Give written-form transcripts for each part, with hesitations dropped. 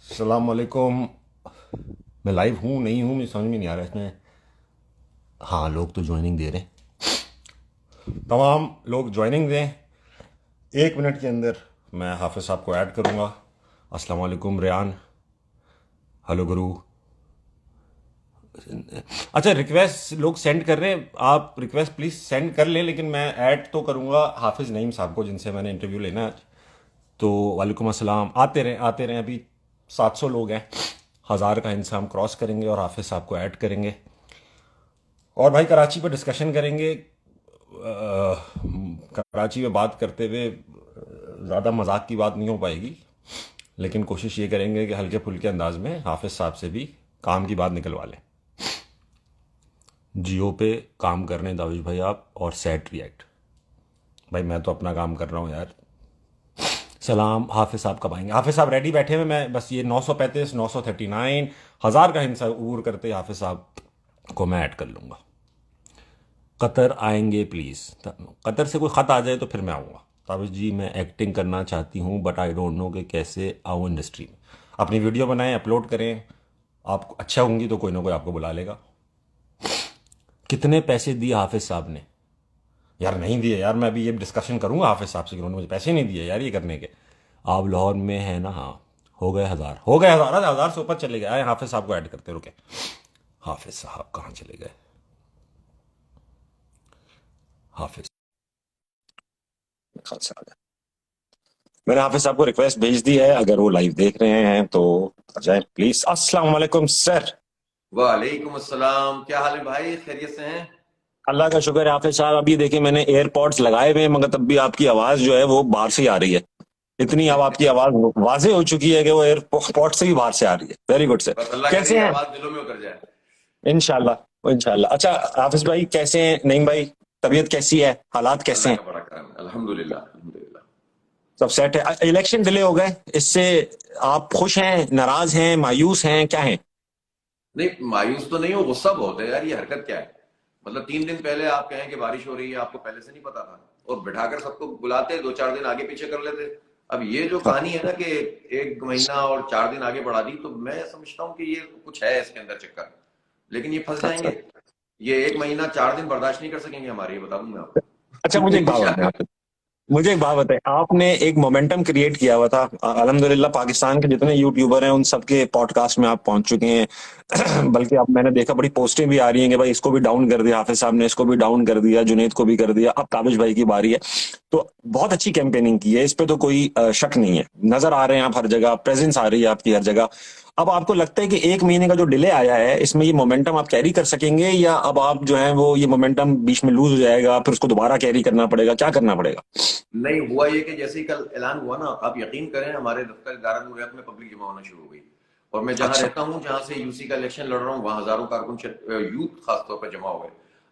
अस्सलाम वालेकुम। मैं लाइव हूँ नहीं हूँ मुझे समझ में नहीं आ रहा इसमें। हाँ, लोग तो ज्वाइनिंग दे रहे हैं। तमाम लोग ज्वाइनिंग दें। 1 मिनट के अंदर मैं हाफिज़ साहब को ऐड करूँगा। अस्सलाम वालेकुम रेयान। हेलो गुरु। अच्छा, रिक्वेस्ट लोग सेंड कर रहे हैं, आप रिक्वेस्ट प्लीज़ सेंड कर लें, लेकिन मैं ऐड तो करूँगा हाफिज़ नईम साहब को जिनसे मैंने इंटरव्यू लेना है आज। तो वालेकुम अस्सलाम। आते रहें। अभी 700 लोग हैं। 1000 का हिस्सा हम क्रॉस करेंगे और हाफिज़ साहब को ऐड करेंगे और भाई कराची पर डिस्कशन करेंगे। कराची में बात करते हुए ज़्यादा मजाक की बात नहीं हो पाएगी, लेकिन कोशिश ये करेंगे कि हल्के फुल्के अंदाज में हाफिज़ साहब से भी काम की बात निकलवा लें। जियो पे काम करने दाविश भाई आप, और सेट रिएक्ट। भाई मैं तो अपना काम कर रहा हूँ यार। सलाम। हाफिज़ साहब कब आएंगे? हाफिज़ साहब रेडी बैठे हुए। मैं बस ये 935 939 1000 का हिस्सा ऊर करते हाफिज़ साहब को मैं ऐड कर लूँगा। कतर आएंगे प्लीज़। कतर से कोई ख़त आ जाए तो फिर मैं आऊँगा। ताबिश जी मैं एक्टिंग करना चाहती हूँ बट आई डोंट नो कि कैसे आऊँ इंडस्ट्री में। अपनी वीडियो बनाएं, अपलोड करें। आप अच्छा होंगी तो कोई ना कोई आपको बुला लेगा। कितने पैसे दिए हाफिज़ साहब ने? यार नहीं दिए यार, मैं अभी ये डिस्कशन करूँगा हाफिज़ साहब से कि उन्होंने मुझे पैसे नहीं दिए यार ये करने के। आप लाहौर में है ना? हाँ। हो गए 1000, हो गए 1000, 1000 से ऊपर चले गए। आए हाफिज़ साहब को ऐड करते रुके। हाफिज़ साहब कहाँ चले गए? हाफिज़ खालसा आ गए। मैंने हाफिज साहब को रिक्वेस्ट भेज दी है, अगर वो लाइव देख रहे हैं तो आ जाए प्लीज। अस्सलाम वालेकुम सर। वालेकुम अस्सलाम। क्या हाल है भाई, खैरियत से हैं? अल्लाह का शुक्र है हाफिज साहब। अभी देखिए मैंने एयरपॉड्स लगाए हुए हैं मगर तब भी आपकी आवाज जो है वो बाहर से ही आ रही है। इतनी अब आपकी आवाज वाजे हो चुकी है कि वो एयरपोर्ट से भी बाहर से आ रही है। Very good sir. बस अल्लाह करे कैसे ये हैं? आवाज दिलों में उतर जाए। इंशाल्लाह इंशाल्लाह। अच्छा हाफिज भाई कैसे हैं? नईम भाई तबीयत कैसी है? हालात कैसे अल्लाह हैं? का बड़ा करम है, अल्हम्दुलिल्लाह अल्हम्दुलिल्लाह। सब सेट है? इलेक्शन डिले हो गए, इससे आप खुश हैं, नाराज हैं, मायूस हैं, क्या हैं? नहीं, मायूस तो नहीं हो, गुस्सा बहुत है यार। ये हरकत क्या है? मतलब 3 दिन पहले आप कहें कि बारिश हो रही है, आपको पहले से नहीं पता था, और बिठाकर सबको बुलाते 2-4 दिन आगे पीछे कर लेते। अब ये जो कहानी है ना कि 1 महीना और 4 दिन आगे बढ़ा दी, तो मैं समझता हूँ कि ये कुछ है इसके अंदर चक्कर। लेकिन ये फंस अच्छा। जाएंगे। ये 1 महीना 4 दिन बर्दाश्त नहीं कर सकेंगे हमारे, ये बता दूं मैं अच्छा आपको। मुझे एक बात बताएं इंशाल्लाह। आप। मुझे एक बात बताएं, आपने एक मोमेंटम क्रिएट किया हुआ था। अल्हम्दुलिल्लाह पाकिस्तान के जितने यूट्यूबर हैं उन सबके पॉडकास्ट में आप पहुंच चुके हैं। बल्कि अब मैंने देखा बड़ी पोस्टें भी आ रही हैं कि भाई इसको भी डाउन कर दिया हाफिज साहब ने, इसको भी डाउन कर दिया, जुनेद को भी कर दिया, अब ताबिश भाई की बारी है। तो बहुत अच्छी कैंपेनिंग की है, इस पे तो कोई शक नहीं है। नजर आ रहे हैं आप हर जगह, प्रेजेंस आ रही है आपकी हर जगह। अब आपको लगता है कि 1 महीने का जो डिले आया है इसमें ये मोमेंटम आप कैरी कर सकेंगे, या अब आप जो है वो ये मोमेंटम बीच में लूज हो जाएगा, फिर उसको दोबारा कैरी करना पड़ेगा, क्या करना पड़ेगा? नहीं हुआ ये कि जैसे ही कल ऐलान हुआ ना, आप यकीन करें हमारे दफ्तर दारुल हुर्रियत में पब्लिक जमा होना शुरू हो गई। और मैं जहां अच्छा। रहता हूं, जहां से यूसी का इलेक्शन लड़ रहा हूं, वहां हजारों कारकुन यूथ खासतौर पर जमा हो गए।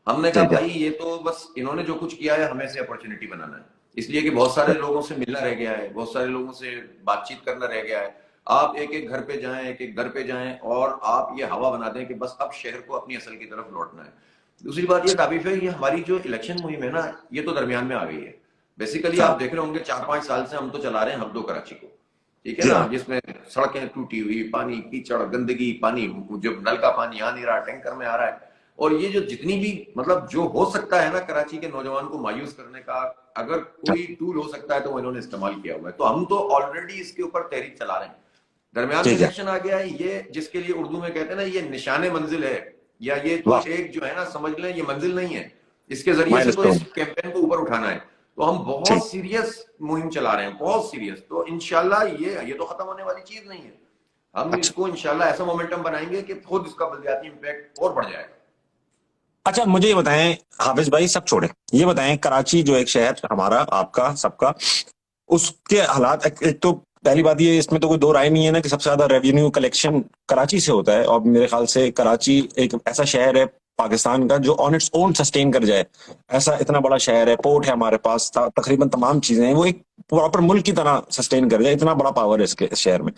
हमने कहा ठीक है। भाई ये तो बस इन्होंने जो कुछ किया है हमें से अपॉर्चुनिटी बनाना है। इसलिए कि बहुत सारे लोगों से मिलना रह गया है, बहुत सारे लोगों से बातचीत करना रह गया है। आप एक एक घर पे जाएं, एक एक घर पे जाएं, और आप ये हवा बना दें कि बस अब शहर को अपनी असल की तरफ लौटना है। दूसरी बात ये ताबीफ है, ये हमारी जो इलेक्शन मुहिम है ना, ये तो दरमियान में आ गई है। बेसिकली हाँ। आप देख रहे होंगे 4-5 साल से हम तो चला रहे हैं हब्दो कराची को। ठीक है जी ना, हाँ। जिसमें सड़कें टूटी हुई, पानी कीचड़ गंदगी, पानी जो नल का पानी आ नहीं रहा, टैंकर में आ रहा है। और ये जो जितनी भी मतलब जो हो सकता है ना कराची के नौजवान को मायूस करने का, अगर कोई टूल हो सकता है तो वो इन्होंने इस्तेमाल किया हुआ है। तो हम तो ऑलरेडी इसके ऊपर तहरीक चला रहे हैं। दरमियान में ठीक है। इलेक्शन आ गया है, ये जिसके लिए उर्दू में कहते हैं ना, ये निशाने मंजिल है, या ये तो वाह। एक जो है ना, समझ लें ये मंजिल नहीं है। इसके जरिए से तो माइलस्टोन। इस कैंपेन को ऊपर उठाना है। तो हम ठीक। बहुत सीरियस मुहिम चला रहे हैं, बहुत सीरियस। तो इंशाल्लाह ये तो खत्म होने वाली चीज नहीं है। हम अच्छा। इसको इंशाल्लाह ऐसा मोमेंटम बनाएंगे कि खुद इसका बलदियाती इम्पैक्ट और बढ़ जाएगा। अच्छा मुझे ये बताएं हाफिज भाई, सब छोड़े, ये बताएं कराची जो एक शहर हमारा आपका सबका, उसके हालात एक तो पहली बात ये, इसमें तो कोई दो राय नहीं है ना कि सबसे ज्यादा रेवेन्यू कलेक्शन कराची से होता है, और मेरे ख्याल से कराची एक ऐसा शहर है पाकिस्तान का जो ऑन इट्स ओन सस्टेन कर जाए। ऐसा इतना बड़ा शहर है, पोर्ट है हमारे पास, तकरीबन तमाम चीजें हैं, वो एक प्रॉपर मुल्क की तरह सस्टेन कर जाए, इतना बड़ा पावर है इसके इस शहर में।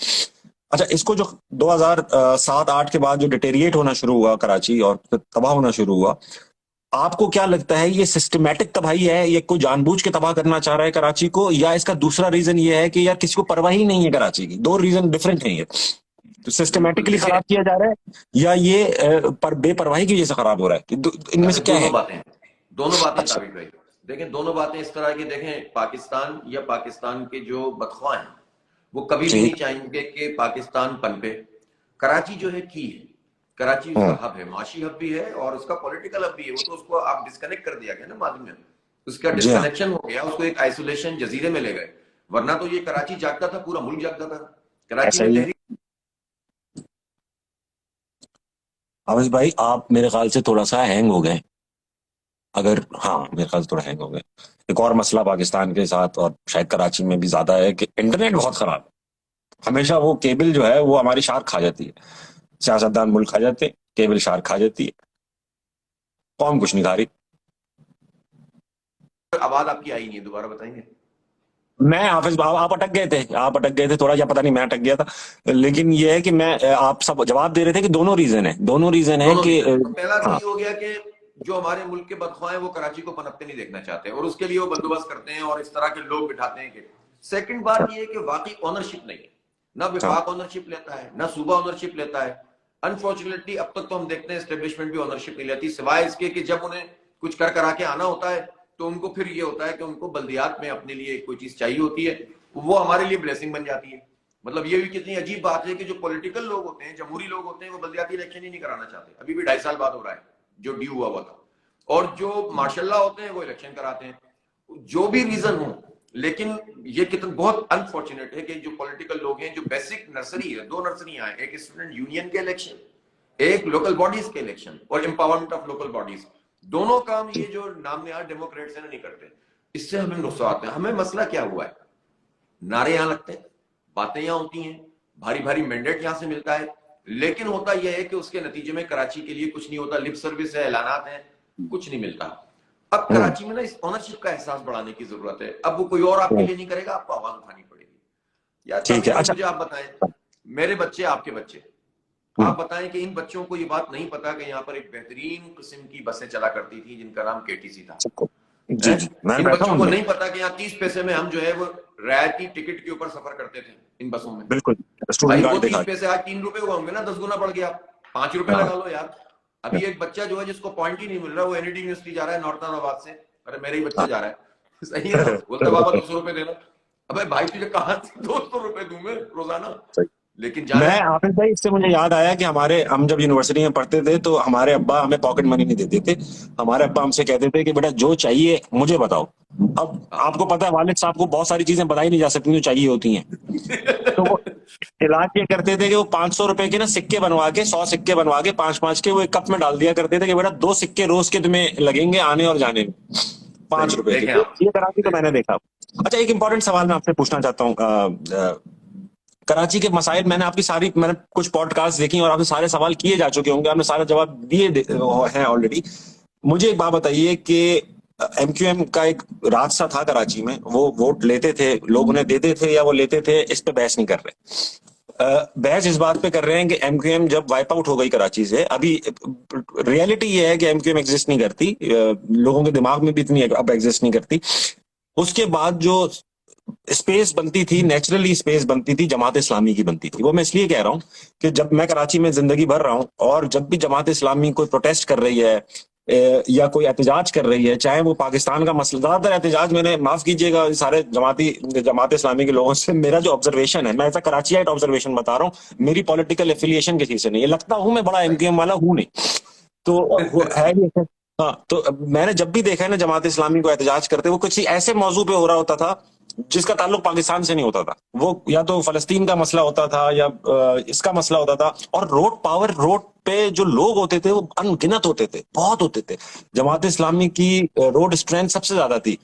अच्छा इसको जो 2007-8 के बाद जो डिटेरिएट होना शुरू हुआ कराची और तबाह होना शुरू हुआ, आपको क्या लगता है, ये सिस्टमैटिक तबाही है, ये कोई जानबूझ के तबाह करना चाह रहा है कराची को, या इसका दूसरा रीजन ये है कि यार किसी को परवाह ही नहीं है कराची की? दो रीजन डिफरेंट है ये। तो बिल्कुल सिस्टमैटिकली देखिए, खराब किया जा रहा है, या ये पर बेपरवाही की वजह से खराब हो रहा है, कि इनमें से अच्छा क्या है? दोनों बातें अच्छा। ताबिक भाई। देखें दोनों बातें इस तरह की, देखें पाकिस्तान या पाकिस्तान के जो बदख्वाह हैं वो कभी भी नहीं ठीक। चाहेंगे कि पाकिस्तान पनपे। कराची जो है की है, कराची उसका हम्म। हब है, माशी हब भी है और उसका पॉलिटिकल हब भी है। वो तो उसको आप डिस्कनेक्ट कर दिया गया ना बाद में, उसका जी हाँ। डिस्कनेक्शन हो गया, उसको एक आइसोलेशन जजीरे में ले गए। वरना तो ये कराची जागता था, पूरा मुल्क जागता था। कराची ऐसा में ही है। तहरीक आवेश भाई, आप मेरे ख्याल से थोड़ा सा हैंग हो गए। अगर, हाँ, मेरे ख्याल से थोड़ा हैंग हो गए। एक और मसला पाकिस्तान के साथ और शायद कराची में भी ज्यादा है कि इंटरनेट बहुत खराब है। हमेशा वो केबल जो है वो हमारी शार्क खा जाती है। सियासतदान मुल्क खा जाते हैं, केबल शार्क खा जाती है, कौन कुछ नहीं खा रही। आवाज आपकी आई नहीं है, दोबारा बताएंगे? मैं हाफिज, आप अटक गए थे, आप अटक गए थे थोड़ा, या पता नहीं मैं अटक गया था। लेकिन ये है कि मैं, आप सब जवाब दे रहे थे कि दोनों रीजन है, दोनों रीजन है दोनों कि रीजन है। तो पहला तो हाँ। ये हो गया कि जो हमारे मुल्क के बदख्वाह हैं वो कराची को पनपते नहीं देखना चाहते और उसके लिए वो बंदोबस्त करते हैं और इस तरह के लोग बिठाते हैं कि। सेकंड बात ये है कि वाकई ऑनरशिप नहीं है, ना हाँ। विफाक ऑनरशिप लेता है ना सूबा ऑनरशिप लेता है। अनफॉर्चुनेटली अब तक तो हम देखते हैं एस्टेब्लिशमेंट भी ऑनरशिप नहीं लेती, सिवाय इसके कि जब उन्हें कुछ कर करा के आना होता है तो उनको फिर ये होता है कि उनको बल्दियात में अपने लिए कोई चीज चाहिए होती है, वो हमारे लिए ब्लेसिंग बन जाती है। मतलब ये भी कितनी अजीब बात है कि जो पॉलिटिकल लोग होते हैं, जमहूरी लोग होते हैं, वो बल्दियाती इलेक्शन ही नहीं कराना चाहते। अभी भी 2.5 साल बाद हो रहा है जो ड्यू हुआ था। और जो मार्शल्लाह होते हैं वो इलेक्शन कराते हैं। जो भी रीजन हो, लेकिन ये कितना बहुत अनफॉर्चुनेट है कि जो पॉलिटिकल लोग हैं, जो बेसिक नर्सरी है, दो नर्सरियां हैं, एक स्टूडेंट यूनियन के इलेक्शन, एक लोकल बॉडीज के इलेक्शन और एम्पावरमेंट ऑफ लोकल बॉडीज, दोनों काम ये जो नाम नहार डेमोक्रेट्स हैं नहीं करते। इससे हमें गुस्सा आता है। हमें मसला क्या हुआ है, नारे यहां लगते हैं, बातें यहां होती हैं, भारी भारी मैंडेट यहां से मिलता है, लेकिन होता यह है कि उसके नतीजे में कराची के लिए कुछ नहीं होता। लिप सर्विस है, ऐलानात हैं, कुछ नहीं मिलता। अब हम्म। कराची में ना इस ऑनरशिप का एहसास बढ़ाने की जरूरत है। अब वो कोई और आपके हम्म। लिए नहीं करेगा, आपको आवाज उठानी पड़ेगी। यार ठीक अभी है। अगर अच्छा। मुझे आप बताएं, मेरे बच्चे आपके बच्चे, हम्म। आप बताएं कि इन बच्चों को ये बात नहीं पता कि यहाँ पर एक बेहतरीन किस्म की बसें चला करती थी जिनका नाम केटीसी था। सबको। जी है? जी, मैं इन बैठा हूँ बच्चों को उनमें। नहीं पता कि यहाँ 30 पैसे में हम जो है वो रियायती टिकट के ऊपर सफर करते थे इन बसों में। बिल्कुल। स्टूडेंट भाई वो कार्ड दिखा 30 पैसे आज 3 रुपए हुए होंगे ना, 10 गुना बढ़ गया। 5 रुपए हाँ। लगा लो यार। अभी एक बच्चा जो है जिसको पॉइंट ही नहीं मिल रहा, वो एनईडी यूनिवर्सिटी जा रहा है नॉर्थनाबाद से। अरे मेरे ही बच्चा हाँ। जा रहा है सही है ना, बोलता बाबा 200 रुपए देना। अबे भाई तुझे कहां से 200 रुपए दूं मैं रोजाना? सही। लेकिन जाने। मैं, हाफिज भाई, इससे मुझे याद आया कि हम जब यूनिवर्सिटी में पढ़ते थे तो हमारे अब्बा हमें पॉकेट मनी नहीं देते थे। हमारे अब्बा हमसे कहते थे कि बेटा जो चाहिए मुझे बताओ। अब हाँ आपको पता है, वालिद साहब को बहुत सारी चीजें बताई नहीं जा सकती जो चाहिए होती हैं। तो वो इलाज ये करते थे कि वो 500 रुपए के ना सिक्के बनवा के, 100 सिक्के बनवा के, पांच पांच के, वो एक कप में डाल दिया करते थे कि बेटा 2 सिक्के रोज के तुम्हें लगेंगे आने और जाने में, पांच सही है, रुपए के। देखें तो आप, ये कराची तो मैंने देखें। देखा। अच्छा, एक इंपॉर्टेंट सवाल मैं आपसे पूछना चाहता हूँ। कराची के मसाइल, मैंने कुछ पॉडकास्ट देखी और आपसे सारे सवाल किए जा चुके होंगे, आपने सारे जवाब हैं ऑलरेडी। मुझे एक बात बताइए कि एमक्यूएम का एक रास्ता था कराची में, वो वोट लेते थे, लोग उन्हें देते थे या वो लेते थे, इस पे बहस नहीं कर रहे। बहस इस बात पे कर रहे हैं कि एमक्यूएम जब वाइप आउट हो गई कराची से, अभी रियलिटी ये है कि एमक्यूएम एग्जिस्ट नहीं करती, लोगों के दिमाग में भी इतनी अब एग्जिस्ट नहीं करती। उसके बाद जो स्पेस बनती थी, नेचुरली स्पेस बनती थी, जमात इस्लामी की बनती थी। वो मैं इसलिए कह रहा हूं कि जब मैं कराची में जिंदगी भर रहा हूं, और जब भी जमात इस्लामी कोई प्रोटेस्ट कर रही है या कोई एहतजाज कर रही है, चाहे वो पाकिस्तान का मसला, ज्यादातर एहतजाज, मैंने माफ कीजिएगा सारे जमात इस्लामी के लोगों से, मेरा जो ऑब्जर्वेशन है, मैं ऐसा कराचियाइट ऑब्जर्वेशन बता रहा हूँ, मेरी पॉलिटिकल एफिलिएशन किसी से नहीं है, लगता हूं मैं बड़ा एमक्यूएम वाला हूं नहीं, तो वो है ही ऐसा। हाँ, तो मैंने जब भी देखा है ना जमात इस्लामी को एहतजाज करते, वो किसी ऐसे मौजू पे हो रहा होता था जिसका ताल्लुक पाकिस्तान से नहीं होता था। वो या तो फलस्तीन का मसला होता था या इसका मसला होता था। और रोड पे जो लोग होते थे वो अनगिनत होते थे, बहुत होते थे। जमात इस्लामी की रोड स्ट्रेंथ सबसे ज्यादा थी।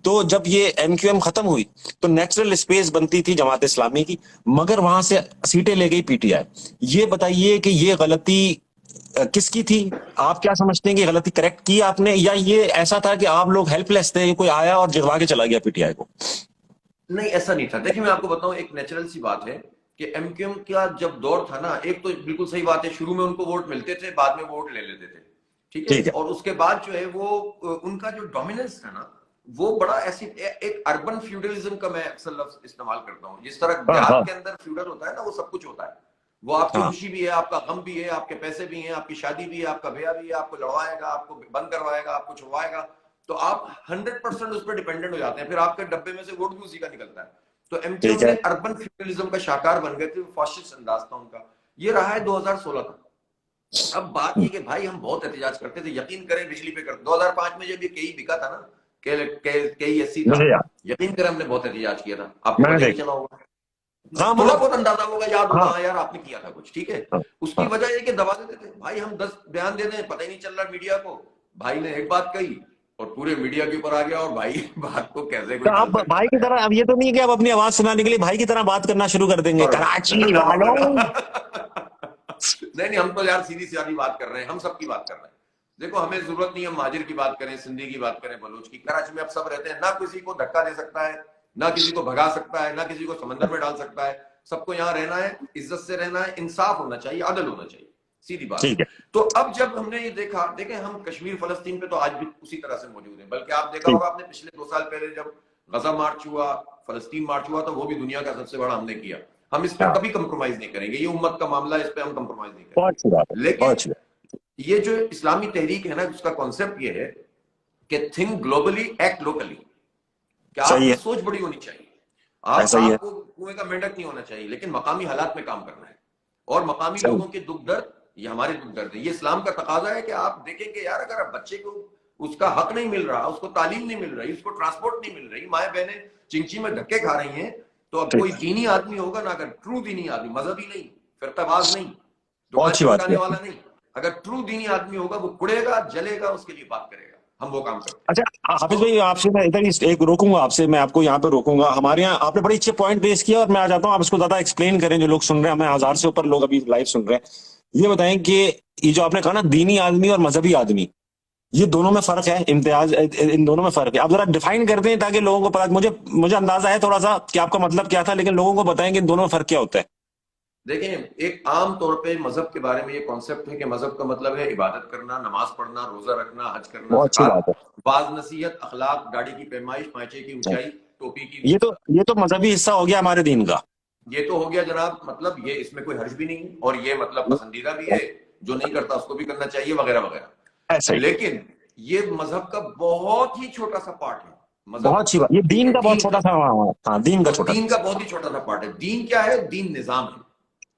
तो जब ये एमक्यूएम खत्म हुई तो नेचुरल स्पेस बनती थी जमात इस्लामी की, मगर वहां से सीटें ले गई पीटीआई। ये बताइए कि ये गलती किसकी थी? आप क्या समझते हैं कि गलती करेक्ट की आपने, या ये ऐसा था कि आप लोग हेल्पलेस थे, कोई आया और जितवा के चला गया पीटीआई को? नहीं ऐसा नहीं था। देखिए मैं आपको बताऊं, एक नेचुरल सी बात है कि एमक्यूएम का जब दौर था ना, एक तो बिल्कुल सही बात है, शुरू में उनको वोट मिलते थे, बाद में वोट ले लेते थे। ठीक है। ठीक है। और उसके बाद जो है वो उनका जो डोमिनेंस है ना, वो बड़ा ऐसी एक अर्बन फ्यूडलिज्म का मैं अक्सर लफ्ज इस्तेमाल करता हूँ। जिस तरह हाँ देहात हाँ के अंदर फ्यूडल होता है ना, वो सब कुछ होता है। वो आपकी हाँ। खुशी भी है, आपका गम भी है, आपके पैसे भी हैं, आपकी शादी भी है, आपका ब्याह भी है, आपको लड़वाएगा, आपको बंद करवाएगा, आपको छुड़वाएगा। तो आप 100% उस पर डिपेंडेंट हो जाते हैं। फिर आपके डब्बे में से वोट भी उसी का निकलता है। तो ठीक एमक्यूएम है। ने अर्बन फ्यूडलिज्म का शाकार बन गए थे, फासिस्ट अंदाज था उनका। ये रहा है 2016 तक। अब बात ये कि भाई हम बहुत एहतजाज करते थे, यकीन करें बिजली पे कर 2005 में जब ये केई बिका था ना, के 80 था, मुझे याद, यकीन करें हमने बहुत एहतजाज किया था। आपको मैंने पता ही नहीं देखा। चला होगा, हाँ थोड़ा मतलब। बहुत अंदाजा होगा, याद होगा, हाँ हाँ यार आपने किया था कुछ, ठीक है। हाँ उसकी हाँ। वजह ये कि दबा देते थे भाई, हम 10 बयान दे दें, पता ही नहीं चल रहा मीडिया को। भाई ने एक बात कही और पूरे मीडिया के ऊपर आ गया, और भाई बात को कैसे तो कोई आप टाल सकता भाई की था यार। तरह, अब ये तो नहीं है कि आप अपनी आवाज सुनाने के लिए भाई की तरह बात करना शुरू कर देंगे, और कराची वालों। नहीं नहीं, हम तो यार सीधी सादी बात कर रहे हैं, हम सबकी बात कर रहे हैं। देखो हमें जरूरत नहीं है हम माजिर की बात करें, सिंधी की बात करें, बलूच की। कराची में अब सब रहते हैं, ना किसी को धक्का दे सकता है, ना किसी को भगा सकता है, ना किसी को समंदर में डाल सकता है। सबको यहाँ रहना है, इज्जत से रहना है, इंसाफ होना चाहिए, अदल होना चाहिए, सीधी बात है। ठीक है। तो अब जब हमने ये देखा, देखें हम कश्मीर फलस्तीन पे तो आज भी उसी तरह से मौजूद है। बल्कि आप देखा ठीक। होगा, आपने पिछले 2 साल पहले जब गजा मार्च हुआ, फलस्तीन मार्च हुआ, तो वो भी दुनिया का सबसे बड़ा हमने किया। हम इस पर हाँ, कभी कंप्रोमाइज नहीं करेंगे, ये उम्मत का मामला है, इस पर हम कंप्रोमाइज नहीं बहुत अच्छी बात है, करेंगे। बहुत लेकिन अच्छी बात। ये जो इस्लामी तहरीक है ना, उसका कॉन्सेप्ट ये है कि थिंक ग्लोबली, एक्ट लोकली। कि सही आपकी है। सोच बड़ी होनी चाहिए। ऐसा ही है। आपको कुएं का मेंढक नहीं होना चाहिए, लेकिन मकामी हालात में काम करना है। और मकामी सही। लोगों के दुख दर्द ये हमारे दुख दर्द है। ये इस्लाम का तकाजा है कि आप देखेंगे यार, अगर आप बच्चे को उसका हक नहीं मिल रहा, उसको तालीम नहीं मिल रही, उसको ट्रांसपोर्ट नहीं मिल रही, माए बहनें चिंची में धक्के खा रही हैं, तो अब ठीक। कोई दीनी आदमी होगा ना, अगर ट्रू दीनी आदमी, मजहबी नहीं, फिरकाबाज नहीं, बहुत दुकान अच्छी बात चमकाने है। वाला नहीं, अगर ट्रू दीनी आदमी होगा, वो कुड़ेगा, जलेगा, उसके लिए बात करेगा। हम वो काम करते हैं। अच्छा, हाफिज तो भाई आपसे मैं इधर एक रोकूंगा, आपसे मैं आपको यहाँ पे रोकूंगा। हमारे यहाँ आपने बड़ी अच्छे पॉइंट रेस किया और मैं आ जाता हूँ, आप इसको ज्यादा एक्सप्लेन करें, जो लोग सुन रहे हैं, हमें 1000 से ऊपर लोग अभी लाइव सुन रहे हैं। ये बताएं कि ये जो आपने कहा ना, दीनी आदमी और मजहबी आदमी, ये दोनों में फर्क है, इम्तियाज इन दोनों में फर्क है। आप जरा डिफाइन कर दें ताकि लोगों को पता, मुझे मुझे अंदाजा है थोड़ा सा कि आपका मतलब क्या था, लेकिन लोगों को बताएं कि इन दोनों में फर्क क्या होता है। देखें, एक आम तौर पे मजहब के बारे में ये कॉन्सेप्ट है कि मजहब का मतलब है इबादत करना, नमाज पढ़ना, रोजा रखना, हज करना, बहुत अच्छी ज़कात, बात है। वाज नसीहत, अखलाक, गाड़ी की पैमाइश, पांचे की ऊंचाई, टोपी की। ये तो मजहबी हिस्सा हो गया हमारे दीन का। ये तो हो गया जनाब, मतलब ये इसमें कोई हर्ज भी नहीं, और ये मतलब पसंदीदा भी है, जो नहीं करता उसको भी करना चाहिए, वगैरह ऐसा वगैरह। ही। लेकिन ये मजहब का बहुत ही छोटा सा पार्ट है। बहुत मजहब अच्छी बात, ये ठीक दीन है, का बहुत दीन छोटा का, सा, हाँ हाँ, दीन का और छोटा दीन सा। का बहुत ही छोटा सा पार्ट है। दीन क्या है? दीन निजाम है।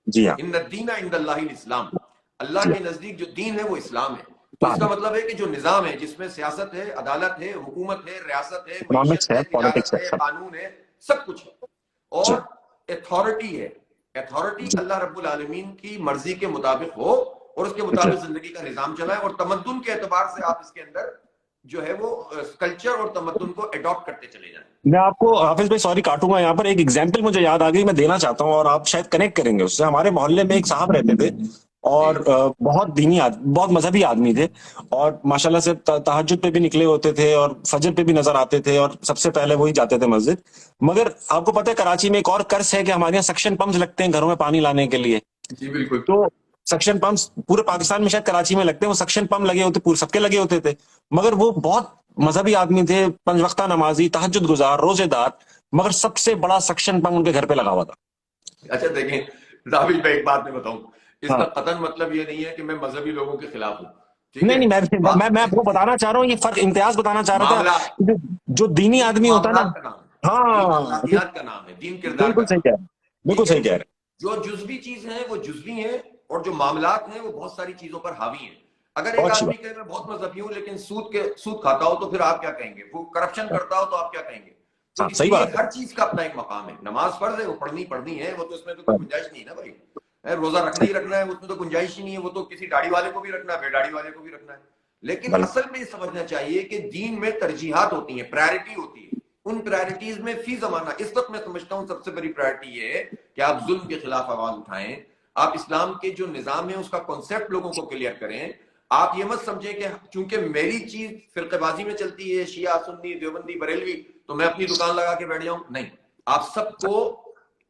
जी हाँ। इन दीन इंदल्लाहिल इस्लाम, अल्लाह जी हाँ। के नजदीक जो दीन है वो इस्लाम है। तो इस्लाम इसका है। मतलब है कि जो निजाम है, जिसमें सियासत है, अदालत है, हुकूमत है, रियासत है, इकोनॉमिक्स मईशत है, है, तिजारत पॉलिटिक्स है, है, सब। कानून है, सब कुछ है। जी। और अथॉरिटी है। अथॉरिटी जी। अल्लाह रब्बुल आलमीन की मर्जी के मुताबिक हो, और उसके जी। मुताबिक जिंदगी का निजाम चलाए, और तमद्दुन के एतबार से आप इसके अंदर जो है वो कल्चर और तमद्दुन को अडॉप्ट करते चले जाएं। मैं आपको हाफिज भाई सॉरी काटूंगा, यहाँ पर एक एग्जांपल मुझे याद आ गई, मैं देना चाहता हूँ और आप शायद कनेक्ट करेंगे उससे। हमारे मोहल्ले में एक साहब रहते थे जी और बहुत दीनी बहुत मजहबी आदमी थे, और माशाल्लाह से तहज्जुद पे भी निकले होते थे और फजर पे भी नजर आते थे, और सबसे पहले वही जाते थे मस्जिद। मगर आपको पता है कराची में एक और कर्स है कि हमारे यहाँ सक्शन पंप्स लगते हैं घरों में पानी लाने के लिए। जी बिल्कुल। तो सक्शन पंप्स पूरे पाकिस्तान में शायद कराची में लगते हैं, वो सक्शन पंप लगे होते, पूरे सबके लगे होते थे। मगर वो बहुत मजहबी आदमी थे, 5 वक्ता नमाजी, तहज्जुद गुजार, रोजेदार, मगर सबसे बड़ा सक्शन पंप उनके घर पे लगा हुआ था। अच्छा देखें, राबिल भाई एक बात मैं बताऊं, इसका हाँ। कतन मतलब ये नहीं है कि मैं मजहबी लोगों के खिलाफ हूं, ठीक नहीं है। नहीं, मैं आपको बताना चाह रहा हूँ, ये फर्क इम्तियाज बताना चाह रहा था मामला, कि जो दीनी दीन आदमी होता है मामलात ना। का नाम है, दीन हाँ, अखलाकियात का नाम है, दीन किरदार का बिल्कुल सही नाम कह है, रहे हैं, बिल्कुल ठीक है। सही कह रहे जो जुजवी चीज है वो जुजवी है, और जो मामलात हैं वो बहुत सारी चीजों पर हावी हैं। अगर हैं। एक बहुत अच्छी आदमी बात। कहे मैं बहुत मजहबी हूं लेकिन सूद खाता हो, तो फिर आप क्या कहेंगे? वो करप्शन हाँ करता हो तो आप क्या कहेंगे? तो हाँ, सही इसलिए बात है। हर चीज का अपना एक मकाम है। नमाज फर्ज है, वो पढ़नी पढ़नी है, वो तो उसमें तो कोई हाँ, गुंजाइश नहीं है ना भाई। रोजा रखना ही रखना है, उसमें तो गुंजाइश ही नहीं है। वो तो किसी दाढ़ी वाले को भी रखना है, बेदाढ़ी वाले को भी रखना है। लेकिन बिल्कुल। असल में समझना चाहिए कि दीन में तरजीहात होती है, प्रायोरिटी होती है। उन प्रायोरिटीज में फी जमाना, इस वक्त मैं समझता हूं सबसे बड़ी प्रायोरिटी ये है कि आप जुल्म के खिलाफ आवाज उठाएं, आप इस्लाम के जो निजाम है उसका कॉन्सेप्ट लोगों को क्लियर करें। आप ये मत समझें कि चूंकि मेरी चीज फिरकेबाजी में चलती है, शिया सुन्नी देवबंदी बरेलवी, तो मैं अपनी दुकान लगा के बैठ जाऊं। नहीं, आप सबको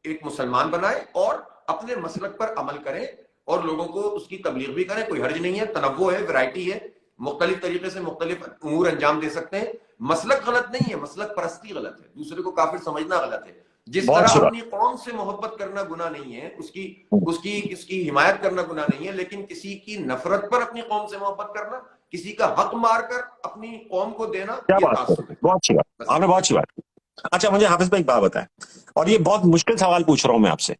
एक मुसलमान बनाए और अपने मसलक पर अमल करें, और लोगों को उसकी तबलीग भी करें। कोई हर्ज नहीं है, तनव्वो है, वैरायटी है, मुख्तलिफ तरीके से मुख्तलिफ उमूर अंजाम दे सकते हैं। मसलक गलत नहीं है, मसलक परस्ती गलत है, दूसरे को काफिर समझना गलत है। जिस बहुत तरह अच्छी बात। अपनी कौम से मोहब्बत करना गुनाह नहीं है, उसकी उसकी इसकी हिमायत करना गुनाह नहीं है, लेकिन किसी की नफरत पर अपनी कौम से मोहब्बत करना, किसी का हक मारकर अपनी कौम को देना, क्या यह बात तासुब है, है। बहुत अच्छी बात, बस आपने बहुत अच्छी बात की। अच्छा मुझे हाफिज भाई एक बात बताएं, और ये बहुत मुश्किल सवाल पूछ रहा हूं मैं आपसे,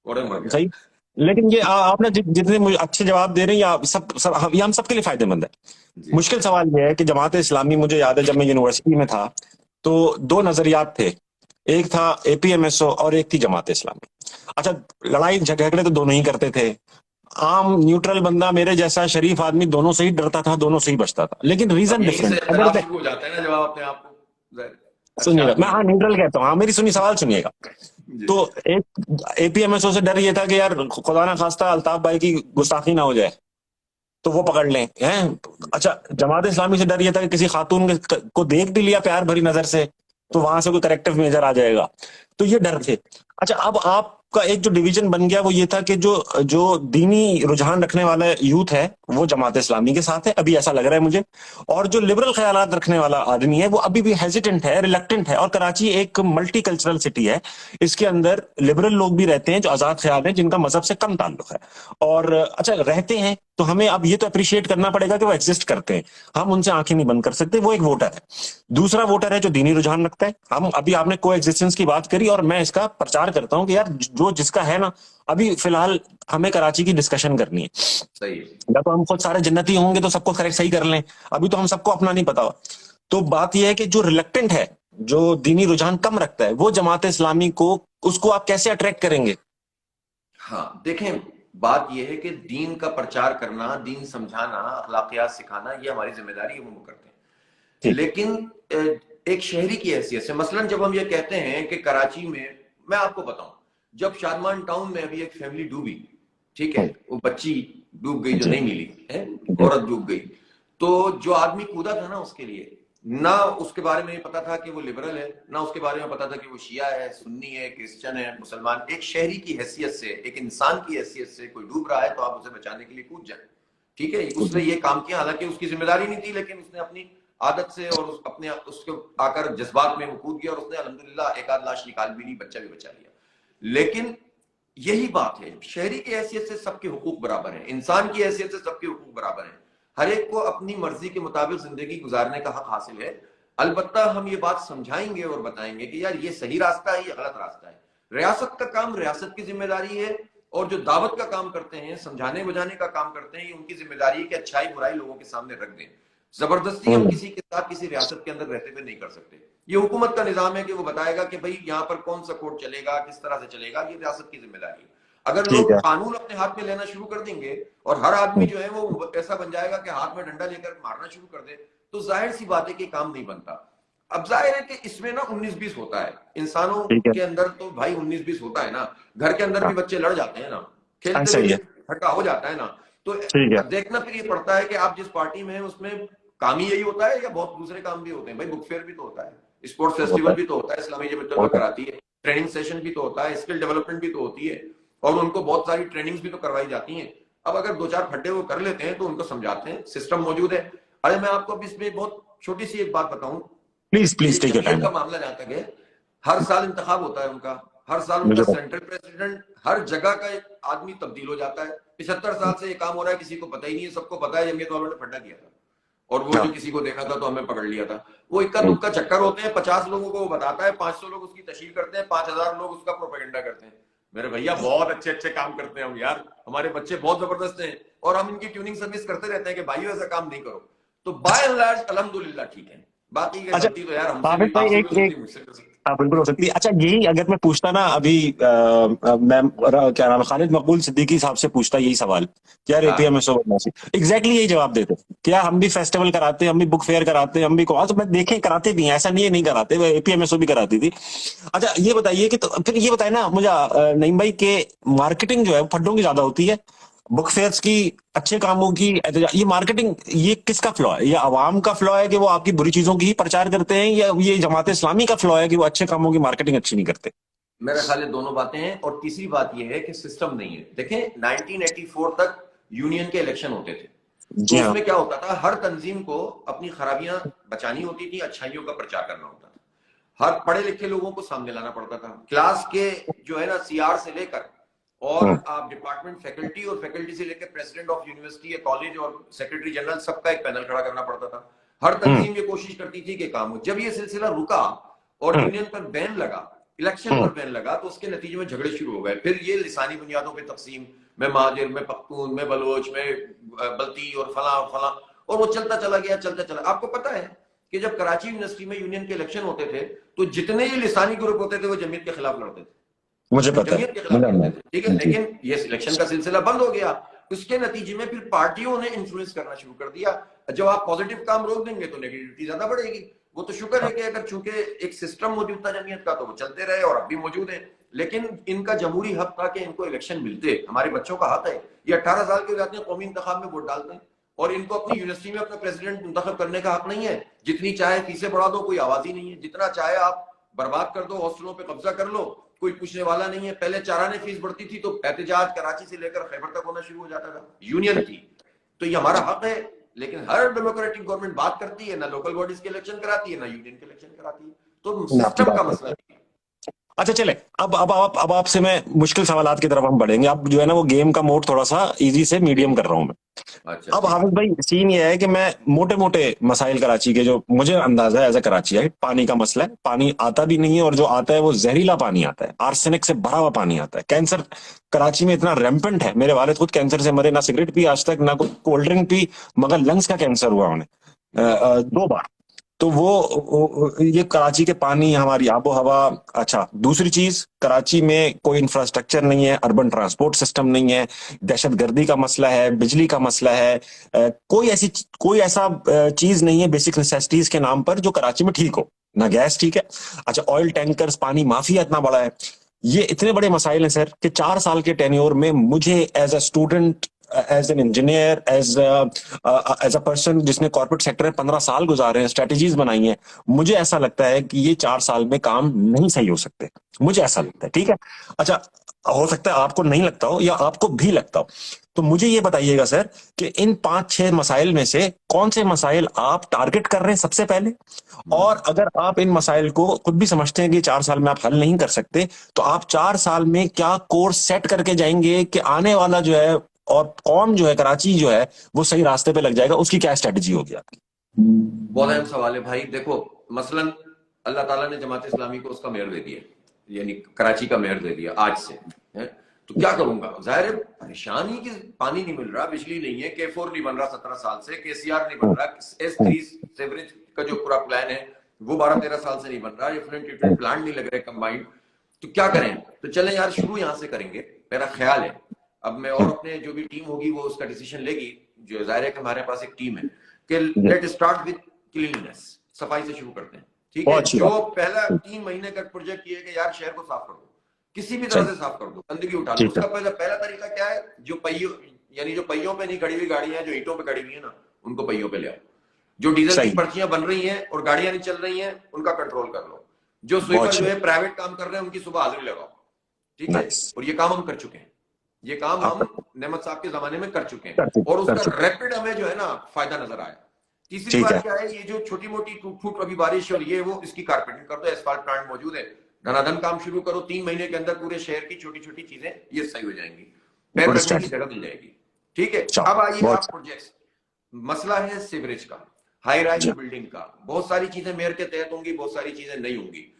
और मर गया। सही, लेकिन ये आपने जितने मुझे अच्छे जवाब दे रहे हैं, या ये हम सबके लिए फायदेमंद है। जी मुश्किल सवाल ये है कि जमात इस्लामी, मुझे याद है जब मैं यूनिवर्सिटी में था तो दो नजरियात थे, एक था एपीएमएसओ और एक थी जमात इस्लामी। अच्छा, लड़ाई झगड़े तो दोनों ही करते थे, आम न्यूट्रल बंदा मेरे जैसा शरीफ आदमी दोनों से ही डरता था, दोनों से ही बचता था, लेकिन अब रीजन यहीं से डिफरेंट। अगर इख्तलाफ मैं, शुरू हो जाता है ना, जब आप अपने आप को अच्छा सुनिएगा, मैं आदमी हाँ न्यूट्रल कहता हूँ, हाँ मेरी सुनी सवाल सुनिएगा। जी तो एक एपीएमएसओ से डर ये था कि यार खुदा ना खास्ता अल्ताफ भाई की गुस्ताखी ना हो जाए तो वो पकड़ लें हैं। अच्छा, जमात इस्लामी से डर ये था कि किसी खातून को देख भी लिया प्यार भरी नजर से तो वहां से कोई करेक्टिव मेजर आ जाएगा, तो ये डर थे। अच्छा, अब आपका एक जो डिवीजन बन गया वो ये था कि जो जो दीनी रुझान रखने वाला यूथ है वो जमात इस्लामी के साथ है, अभी ऐसा लग रहा है मुझे, और जो लिबरल ख्यालात रखने वाला आदमी है वो अभी भी हेजिटेंट है, रिलक्टेंट है। और कराची एक मल्टी कल्चरल सिटी है, इसके अंदर लिबरल लोग भी रहते हैं जो आजाद ख्याल हैं, जिनका मजहब से कम ताल्लुक है, और अच्छा रहते हैं, तो हमें अब ये तो अप्रिशिएट करना पड़ेगा कि वो एग्जिस्ट करते हैं, हम उनसे आंखें नहीं बंद कर सकते। वो एक वोटर है। दूसरा वोटर है जो दीनी रुझान रखता है। हम अभी, आपने को एग्जिस्टेंस की बात करी और मैं इसका प्रचार करता हूं कि यार जो जिसका है ना, अभी फिलहाल हमें कराची की डिस्कशन करनी है, सही है। या तो हम खुद सारे जन्नती होंगे तो सबको करेक्ट सही कर लें, अभी तो हम सबको अपना नहीं पता। तो बात यह है कि जो रिलक्टेंट है, जो दीनी रुझान कम रखता है, वो जमात इस्लामी को, उसको आप कैसे अट्रैक्ट करेंगे? हाँ देखें, बात यह है कि दीन का प्रचार करना, दीन समझाना, अखलाकियात सिखाना, ये हमारी जिम्मेदारी है, वो करते हैं। ठीक। लेकिन एक शहरी की हैसियत से, मसलन जब हम ये कहते हैं कि कराची में, मैं आपको बताऊं, जब शादमान टाउन में अभी एक फैमिली डूबी, ठीक है, वो बच्ची डूब गई जो जी नहीं मिली है, जी औरत डूब गई, तो जो आदमी कूदा था ना उसके लिए, ना उसके बारे में पता था कि वो लिबरल है, ना उसके बारे में पता था कि वो शिया है, सुन्नी है, क्रिश्चियन है, मुसलमान। एक शहरी की हैसियत से, एक इंसान की हैसियत से, कोई डूब रहा है तो आप उसे बचाने के लिए कूद जाए, ठीक है। उसने ये काम किया, हालांकि उसकी जिम्मेदारी नहीं थी, लेकिन उसने अपनी आदत से और अपने उसके आकर जज्बात में वो कूद गया, और उसने अल्हम्दुलिल्लाह एक आध लाश निकाल भी ली, बच्चा भी बचा लिया। लेकिन यही बात है, शहरी की हैसियत से सबके हुकूक बराबर है, इंसान की हैसियत से सबके हुकूक बराबर है, हर एक को अपनी मर्जी के मुताबिक जिंदगी गुजारने का हक हासिल है। अलबत्ता हम ये बात समझाएंगे और बताएंगे कि यार ये सही रास्ता है, ये गलत रास्ता है। रियासत का काम रियासत की जिम्मेदारी है, और जो दावत का काम करते हैं, समझाने बुझाने का काम करते हैं, ये उनकी जिम्मेदारी है कि अच्छाई बुराई लोगों के सामने रख दें। जबरदस्ती हम किसी के साथ किसी रियासत के अंदर रहते हुए नहीं कर सकते। ये हुकूमत का निजाम है कि वो बताएगा कि भाई यहाँ पर कौन सा कोर्ट चलेगा, किस तरह से चलेगा, ये रियासत की जिम्मेदारी है। अगर ठीक लोग है। कानून अपने हाथ में लेना शुरू कर देंगे और हर आदमी जो है वो ऐसा बन जाएगा कि हाथ में डंडा लेकर मारना शुरू कर दे, तो जाहिर सी बात है कि काम नहीं बनता। अब जाहिर है कि इसमें ना 19-20 होता है इंसानों ठीक है। के अंदर, तो भाई 19-20 होता है ना, घर के अंदर हाँ भी बच्चे लड़ जाते हैं ना, हाँ, खेलते सही हुए है। झगड़ा हो जाता है ना। तो ठीक है। देखना फिर ये पड़ता है कि आप जिस पार्टी में हैं उसमें काम ही यही होता है या बहुत दूसरे काम भी होते हैं। भाई बुक फेयर भी तो होता है, स्पोर्ट्स होता फेस्टिवल है, भी तो होता है, इस्लामी जमीयत होता है। कराती है, ट्रेनिंग सेशन भी तो होता है, स्किल डेवलपमेंट भी तो होती है, और उनको बहुत सारी ट्रेनिंग्स भी तो करवाई जाती हैं। अब अगर दो चार फड्डे वो कर लेते हैं तो उनको समझाते हैं, सिस्टम मौजूद है। अरे मैं आपको अब इसमें बहुत छोटी सी एक बात बताऊं, प्लीज ये प्लीज टेक योर जमीयत टाइम। का मामला जहां तक है, हर साल इंतखाब होता है उनका, हर साल उनका मुझे सेंट्रल प्रेसिडेंट, हर जगह का एक आदमी तब्दील हो जाता है। 75 साल से ये काम हो रहा है, किसी को पता ही नहीं है, सबको पता है जमीयत वालों ने फड्डा किया था, और वो जो किसी को देखा था तो हमें पकड़ लिया था। वो इक्का दुक्का चक्कर होते हैं, 50 लोगों को वो बताता है, 500 लोग उसकी तशहीर करते हैं, 5000 लोग उसका प्रोपेगेंडा करते हैं। मेरे भैया बहुत अच्छे अच्छे काम करते हैं हम यार, हमारे बच्चे बहुत जबरदस्त हैं, और हम इनकी ट्यूनिंग सर्विस करते रहते हैं कि भाइयों ऐसा काम नहीं करो। तो बाय एंड लार्ज अल्हम्दुलिल्लाह ठीक है, बाकी की अच्छा, गलती तो यार हमसे हाफिज भी, भाई आपसे भी एक हो सकती एक है, मुझसे भी हो सकती है। हाँ बिल्कुल हो सकती है। अच्छा, यही अगर मैं पूछता ना अभी, मैं क्या नाम है, खालिद मकबूल सिद्दीकी साहब से पूछता यही सवाल कि यार हाँ एपीएमएसओ एग्जैक्टली यही जवाब देते कि यार हम भी फेस्टिवल कराते, हम भी बुक फेयर कराते, हम भी तो मैं देखे कराते भी हैं, ऐसा नहीं है नहीं कराते, एपीएमएसओ भी कराती थी। अच्छा ये बताइए कि, तो फिर ये बताए ना मुझे नईम भाई, के मार्केटिंग जो है वो फड्डों की ज्यादा होती है, बुक फेयर्स की, अच्छे कामों की, ये मार्केटिंग, ये किसका फ्लॉ है? ये अवाम का फ्लॉ है कि वो आपकी बुरी चीजों की ही प्रचार करते हैं, या ये जमात इस्लामी का फ्लॉ है कि वो अच्छे कामों की मार्केटिंग अच्छी नहीं करते? मेरा ख्याल है दोनों बातें हैं, और तीसरी बात यह है कि सिस्टम नहीं है। देखें 1984 तक यूनियन के इलेक्शन होते थे, जी तो हाँ। उसमें क्या होता था, हर तंजीम को अपनी खराबियां बचानी होती थी, अच्छाइयों का प्रचार करना होता था, हर पढ़े लिखे लोगों को सामने लाना पड़ता था, क्लास के जो है ना सीआर से लेकर और हम्म, आप डिपार्टमेंट फैकल्टी और फैकल्टी से लेकर प्रेसिडेंट ऑफ यूनिवर्सिटी या कॉलेज और सेक्रेटरी जनरल सबका एक पैनल खड़ा करना पड़ता था। हर हम्म, तंजीम ये कोशिश करती थी कि काम हो। जब ये सिलसिला रुका और हम्म, यूनियन पर बैन लगा, इलेक्शन हम्म, पर बैन लगा, तो उसके नतीजे में झगड़े शुरू हो गए। फिर ये लिसानी बुनियादों पर तकसीम, मैं महाजिर, मैं पख्तून, मैं बलोच, मैं बल्ती और फला फला, और वो चलता चला गया, चलता चला। आपको पता है कि जब कराची यूनिवर्सिटी में यूनियन के इलेक्शन होते थे तो जितने ही लिसानी ग्रुप होते थे वो जमीयत के खिलाफ लड़ते थे, मुझे पता है। जमीयत के खिलाफ लड़ते थे, ठीक है। जी। लेकिन ये सिलेक्शन का सिलसिला बंद हो गया। उसके नतीजे में फिर पार्टियों ने इन्फ्लुएंस करना शुरू कर दिया। जब आप पॉजिटिव काम रोक देंगे तो नेगेटिविटी ज्यादा बढ़ेगी। वो तो शुक्र है कि अगर चूंकि एक सिस्टम मौजूद था जमीयत का तो वो चलते रहे और अब भी मौजूद है। लेकिन इनका जमहूरी हक था कि इनको इलेक्शन मिलते, हमारे बच्चों का हक है। ये 18 साल के हो जाते हैं, कौमी इंतखाब में वोट डालते हैं, और इनको अपनी यूनिवर्सिटी में अपना प्रेसिडेंट मुंतखब करने का हक नहीं है। जितनी चाहे फीसें बढ़ा दो, कोई आवाज ही नहीं है। जितना चाहे आप बर्बाद कर दो, हॉस्टलों पे कब्जा कर लो, कोई पूछने वाला नहीं है। पहले चाराने फीस बढ़ती थी तो एहतजाज कराची से लेकर खैबर तक होना शुरू हो जाता था, यूनियन की। तो ये हमारा हक है। लेकिन हर डेमोक्रेटिक गवर्नमेंट बात करती है, ना लोकल बॉडीज के इलेक्शन कराती है, ना यूनियन के इलेक्शन कराती है। तो मैं आपकी सिस्टम का बात मसला करता है। अच्छा चले। अब आपसे मैं मुश्किल सवालात की तरफ हम बढ़ेंगे। अब जो है ना वो गेम का मोड थोड़ा सा इजी से मीडियम कर रहा हूं मैं। अच्छा अब ठीक हाफिज भाई सीन ये है कि मैं मोटे मोटे मसाइल कराची के जो मुझे अंदाजा है एज ए कराची है, पानी का मसला है। पानी आता भी नहीं है, और जो आता है वो जहरीला पानी आता है, आर्सेनिक से भरा हुआ पानी आता है। कैंसर कराची में इतना रेम्पेंट है, मेरे वालिद खुद कैंसर से मरे, ना सिगरेट पी आज तक, ना कोई कोल्ड ड्रिंक पी, मगर लंग्स का कैंसर हुआ उन्हें है। 2 बार। तो ये कराची के पानी, हमारी आबो हवा। अच्छा दूसरी चीज, कराची में कोई इंफ्रास्ट्रक्चर नहीं है, अर्बन ट्रांसपोर्ट सिस्टम नहीं है, दहशतगर्दी का मसला है, बिजली का मसला है। कोई ऐसा चीज नहीं है बेसिक नेसेसिटीज के नाम पर जो कराची में ठीक हो। ना गैस ठीक है। अच्छा ऑयल टैंकर्स, पानी माफिया इतना बड़ा है। ये इतने बड़े मसाइल हैं सर कि 4 साल के टेन्योर में मुझे as a student, as an engineer, as a person जिसने कॉर्पोरेट सेक्टर में 15 साल गुजारे हैं, स्ट्रेटेजीज बनाई हैं, मुझे ऐसा लगता है कि ये 4 साल में काम नहीं सही हो सकते। मुझे ऐसा लगता है, ठीक है। अच्छा हो सकता है आपको नहीं लगता हो या आपको भी लगता हो। तो मुझे ये बताइएगा सर कि इन 5-6 मसाइल में से कौन से मसाइल आप टारगेट कर रहे हैं सबसे पहले, और अगर आप इन मसाइल को खुद भी समझते हैं कि 4 साल में आप हल नहीं कर सकते, तो आप 4 साल में क्या कोर्स सेट करके जाएंगे कि आने वाला जो है और कौम जो है, कराची जो है, वो सही रास्ते पे लग जाएगा, उसकी क्या स्ट्रेटजी होगी आपकी? बहुत अहम सवाल है भाई। देखो, मसलन अल्लाह ताला ने जमात इस्लामी को उसका मेयर दे दिया, यानी कराची का मेयर दे दिया आज से, है? तो क्या करूंगा? जाहिर है परेशानी की, पानी नहीं मिल रहा, बिजली नहीं है, K4 नहीं बन रहा 17 साल से, KCR नहीं बन रहा, S3 सेवरेज का जो पूरा प्लान है वो 12-13 साल से नहीं बन रहा, एफ्लुएंट ट्रीटमेंट प्लांट नहीं लग रहे कंबाइंड। तो क्या करें? तो चले यार शुरू यहां से करेंगे, मेरा ख्याल है। अब मैं और अपने जो भी टीम होगी वो उसका डिसीजन लेगी। जो जाहिर है कि हमारे पास एक टीम है कि लेट स्टार्ट विद क्लीननेस, सफाई से शुरू करते हैं, ठीक है। बहुत अच्छी जो बात। पहला 3 महीने का प्रोजेक्ट ये है कि यार शहर को साफ कर दो, किसी भी तरह सही। से साफ कर दो, गंदगी उठा लो। ठीक है। उसका पहला पहला तरीका क्या है? जो पहियों, यानी जो पहियों पे नहीं खड़ी हुई गाड़ियां हैं, जो ईंटों पे खड़ी हुई है ना, उनको पहियों पे ले आओ। जो डीजल की सही। पर्चियां बन रही हैं और गाड़ियां नहीं चल रही हैं, उनका कंट्रोल कर लो। जो बहुत स्वीपर अच्छी जो बात। है प्राइवेट काम कर रहे हैं उनकी सुबह हाजिरी लगाओ, ठीक है। नाइस। और ये काम हम कर चुके हैं, ये काम आप हम नेमत साहब के जमाने में कर चुके हैं, और कर उसका चुके। रैपिड हमें जो है ना फायदा नजर आया। तीसरी ठीक बात है। क्या है? ये जो छोटी मोटी टूट फूट अभी बारिश और ये वो, इसकी कारपेटिंग कर दो, एसफाल्ट प्लांट मौजूद है, धनाधन काम शुरू करो। 3 महीने के अंदर पूरे शहर की छोटी छोटी चीजें ये सही हो जाएंगी, पैर गुड रखने की स्ट्रैटेजी। जगह मिल जाएगी, ठीक है। चलो। अब आइए बहुत। आप प्रोजेक्ट्स। मसला है सीवरेज का, हाई राइज जी। बिल्डिंग का। बहुत सारी चीजें मेयर के तहत होंगी, बहुत सारी चीजें नहीं होंगी।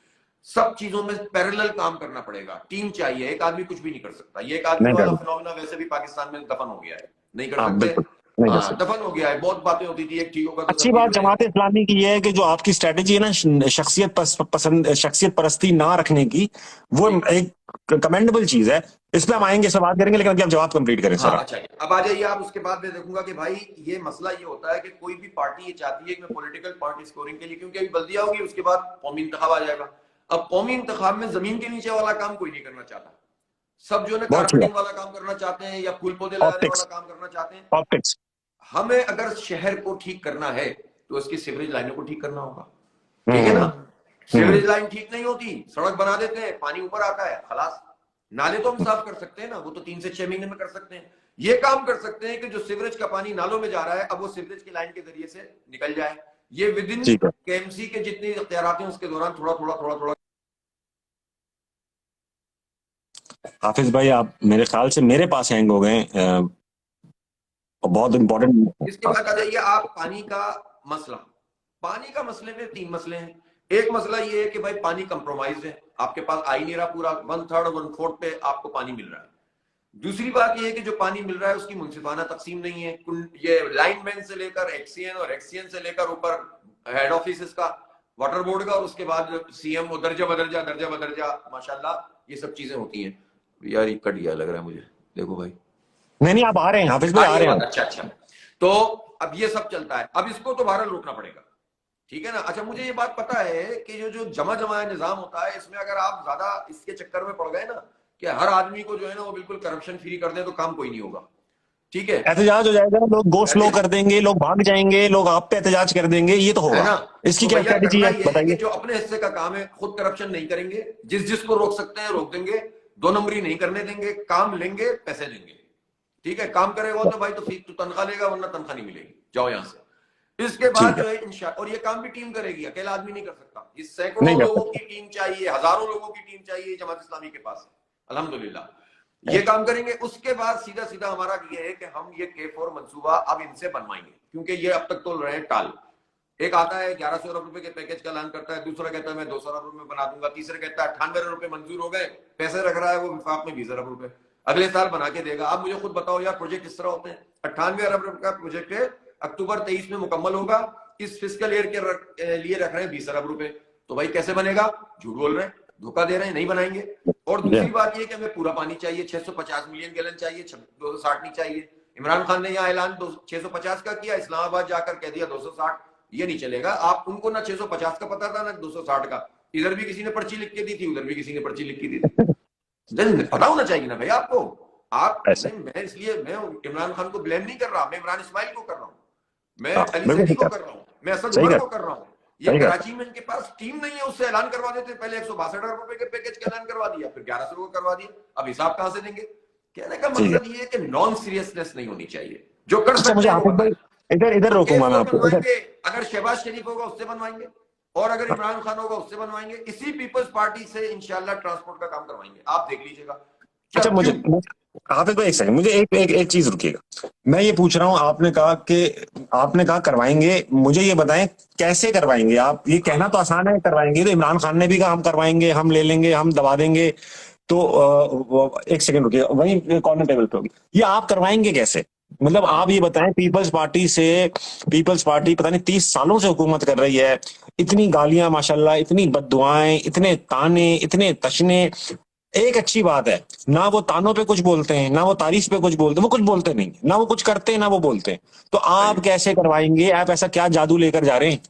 सब चीजों में पैरेलल काम करना पड़ेगा, टीम चाहिए, एक आदमी कुछ भी नहीं कर सकता। ये एक आदमी नहीं वाला कर। फिनोमेना वैसे भी पाकिस्तान में दफन हो गया है, नहीं कर हाँ सकते। बिल्कुल। नहीं कर हाँ, सकते। दफन हो गया है। बहुत बातें होती थी, एक ठीक होगा तो अच्छी सब ठीक बात हो जमात जाएगा। इस्लामी की ये है कि जो आपकी स्ट्रेटेजी है ना, पसंद शख्सियत परस्ती ना रखने की, वो जी एक कमेंडेबल चीज है। इस पे हम हाँ आएंगे, सब बात करेंगे, लेकिन अभी आप जवाब कंप्लीट करें हाँ, सर आप। अच्छा। अब आ जाइए आप। उसके बाद मैं देखूंगा कि भाई ये मसला ये होता है कि कोई भी पार्टी ये चाहती है कि मैं पॉलिटिकल पॉइंट स्कोरिंग के लिए, क्योंकि अभी बल्दिया होगी, उसके बाद कौमी इंतखाब आ जाएगा। अब कौमी इंतखाब में जमीन के नीचे वाला काम कोई नहीं करना चाहता। सब जो है ना बहुत अच्छी कारपेटिंग बात। वाला काम करना चाहते हैं या फूल पौधे लगाने वाला ऑप्टिक्स। काम करना चाहते हैं। ऑप्टिक्स। हमें अगर शहर को ठीक करना है तो उसकी सीवरेज लाइनों को ठीक करना होगा, ठीक है हम्म। ना। हम्म। सीवरेज लाइन ठीक नहीं होती, सड़क बना देते हैं, पानी ऊपर आता है, खलास। नाले तो हम साफ कर सकते हैं ना, वो तो 3 से 6 महीने में कर सकते हैं। ये काम कर सकते हैं कि जो सीवरेज का पानी नालों में जा रहा है अब वो सीवरेज की लाइन के जरिए से निकल जाए। ये विद इन ठीक है। केएमसी के जितने इख्तियारात हैं उसके दौरान थोड़ा थोड़ा थोड़ा थोड़ा। हाफिज भाई आप मेरे ख्याल से मेरे पास हैंग हो गए और बहुत इंपॉर्टेंट। इसके बाद आ जाइए आप पानी का मसला। पानी का मसले में 3 मसले हैं। एक मसला ये है कि भाई पानी कंप्रोमाइज है, आपके पास आ ही नहीं रहा, पूरा 1/3 1/4 पे आपको पानी मिल रहा है। दूसरी बात ये है कि जो पानी मिल रहा है उसकी मुंसिफाना तकसीम नहीं है। ये लाइनमैन से लेकर एक्सीएन और एक्सीएन से लेकर ऊपर हेड ऑफिस का वाटर बोर्ड का और उसके बाद सीएम वो दर्जा बदर्जा माशाल्लाह ये सब चीजें होती हैं। यार ये कट गया लग रहा है मुझे, देखो भाई। नहीं आप आ रहे हैं हाफिज भाई, आ रहे हैं। अच्छा तो अब ये सब चलता है, अब इसको तो बहरहाल रोकना पड़ेगा, ठीक है ना। अच्छा मुझे ये बात पता है कि जो जमा निजाम होता है इसमें अगर आप ज्यादा इसके चक्कर में पड़ गए ना कि हर आदमी को जो है ना वो बिल्कुल करप्शन फ्री कर दे तो काम कोई नहीं होगा, ठीक है। एहतजाज हो जाएगा, लोग गो स्लो कर देंगे, लोग भाग जाएंगे, लोग आप पे एहतजाज कर देंगे, ये तो है होगा। ना। इसकी तो क्या भैया स्ट्रेटेजी करना है ये है कि बताइए। जो अपने हिस्से का काम है खुद करप्शन नहीं करेंगे, जिसको रोक सकते हैं रोक देंगे, 2 नंबरी नहीं करने देंगे, काम लेंगे पैसे देंगे, ठीक है। काम करेगा तो भाई तो फीस तो तनख्वाह लेगा वरना तनख्वाह नहीं मिलेगी, जाओ यहां से। इसके बाद जो है इंशाअल्लाह, और ये काम भी टीम करेगी, अकेला आदमी नहीं कर सकता। ये सैकड़ों नहीं कर लोगों सकता। की टीम चाहिए, हजारों लोगों की टीम चाहिए जमात इस्लामी के पास, अल्हम्दुलिल्लाह ये काम करेंगे। उसके बाद सीधा सीधा हमारा ये है कि हम ये K4 मंसूबा अब इनसे बनवाएंगे, क्योंकि ये अब तक तो रहे टाल। एक आता है 1100 अरब रुपए के पैकेज का ऐलान करता है, दूसरा कहता है मैं 200 अरब रुपए में बना दूंगा, तीसरा कहता है 98 अरब रुपए मंजूर हो गए, पैसे रख रहा है वो विफाक में 20 अरब रुपए अगले साल बना के देगा। आप मुझे खुद बताओ यार प्रोजेक्ट किस तरह होते हैं। 98 अरब रुपए का प्रोजेक्ट है, अक्टूबर 23 में मुकम्मल होगा, इस फिस्कल ईयर के लिए रख रहे हैं 20 अरब रुपए, तो भाई कैसे बनेगा। झूठ बोल रहे हैं, धोखा दे रहे हैं, नहीं बनाएंगे। और दूसरी बात ये कि हमें पूरा पानी चाहिए, 650 मिलियन गैलन चाहिए, 260 नहीं चाहिए। इमरान खान ने यहाँ ऐलान 650 का किया, इस्लामाबाद जाकर कह दिया 260, ये नहीं चलेगा। आप उनको ना 650 का पता था ना 260 का, इधर भी किसी ने पर्ची लिख के दी थी, उधर भी किसी ने पर्ची लिख के दी थी। पता होना चाहिए ना भाई आपको। आप मैं इसलिए मैं इमरान खान को ब्लेम नहीं कर रहा, मैं इमरान इस्माइल को कर रहा हूँ, मैं अली सैदी को कर रहा हूँ, मैं असद उमर को कर रहा हूँ। ये कराची में इनके पास टीम नहीं है, उससे ऐलान करवा देते। पहले 162 अरब रुपए के पैकेज का ऐलान करवा दिया, फिर 1100 को करवा दिया, अब हिसाब कहां से देंगे। कहने का मकसद ये है कि नॉन सीरियसनेस नहीं होनी चाहिए, जो कर सकते हैं इधर रोकूंगा मैं आपको। अगर शहबाज शरीफ होगा उससे बनवाएंगे, और अगर इमरान खान होगा उससे बनवाएंगे, इसी पीपल्स पार्टी से इंशाल्लाह ट्रांसपोर्ट का काम करवाएंगे, आप देख लीजिएगा। अच्छा मुझे हाफिज भाई एक सेकंड, मुझे एक चीज रुकिएगा। मैं ये पूछ रहा हूँ, आपने कहा करवाएंगे, मुझे ये बताएं कैसे करवाएंगे आप। ये कहना तो आसान है करवाएंगे, तो इमरान खान ने भी कहा हम करवाएंगे, हम ले लेंगे, हम दबा देंगे। तो एक सेकंड रुकिए, वही कॉर्नर टेबल पे होगी। ये आप करवाएंगे कैसे, मतलब आप ये बताएं। पीपल्स पार्टी पता नहीं 30 सालों से हुकूमत कर रही है, इतनी गालियां माशाल्लाह, इतनी बद्दुआएं, इतने ताने, इतने तशने। एक अच्छी बात है, ना वो तानों पे कुछ बोलते हैं, ना वो तारीफ पे कुछ बोलते हैं, वो कुछ बोलते नहीं, ना वो कुछ करते हैं, ना वो बोलते हैं। तो आप कैसे करवाएंगे, आप ऐसा क्या जादू लेकर जा रहे हैं।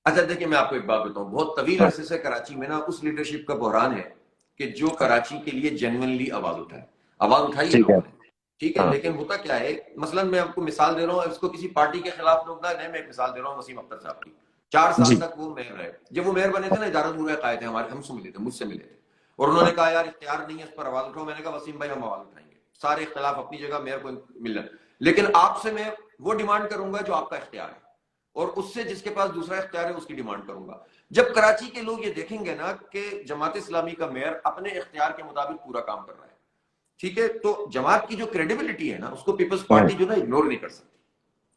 अच्छा देखिए मैं आपको एक बात बताऊं, बहुत तवील अरसे से कराची में ना उस लीडरशिप का बहरान है कि जो कराची के लिए जेन्युइनली आवाज उठाए, आवाज उठाई है लोगों ने, ठीक है। लेकिन होता क्या है, मसलन मैं आपको मिसाल दे रहा हूँ, इसको किसी पार्टी के खिलाफ लोग ना, मैं एक मिसाल दे रहा हूँ वसीम अख्तर साहब की। 4 साल तक वो मेयर रहे, जब वो मेयर बने थे ना इदारत मुझे आए थे हमारे, हमसे मिले थे, मुझसे मिले थे, और उन्होंने कहा यार इख्तियार नहीं है इस पर आवाज उठाओ। मैंने कहा वसीम भाई हम आवाज उठाएंगे, सारे इख्तिलाफ अपनी जगह, मेयर को मिलना, लेकिन आपसे मैं वो डिमांड करूंगा जो आपका इख्तियार है, और उससे जिसके पास दूसरा इख्तियार है उसकी डिमांड करूंगा। जब कराची के लोग ये देखेंगे ना कि जमात इस्लामी का मेयर अपने इख्तियार के मुताबिक पूरा काम कर रहा है, ठीक है, तो जमात की जो क्रेडिबिलिटी है ना उसको पीपल्स पार्टी जो ना इग्नोर नहीं कर सकती।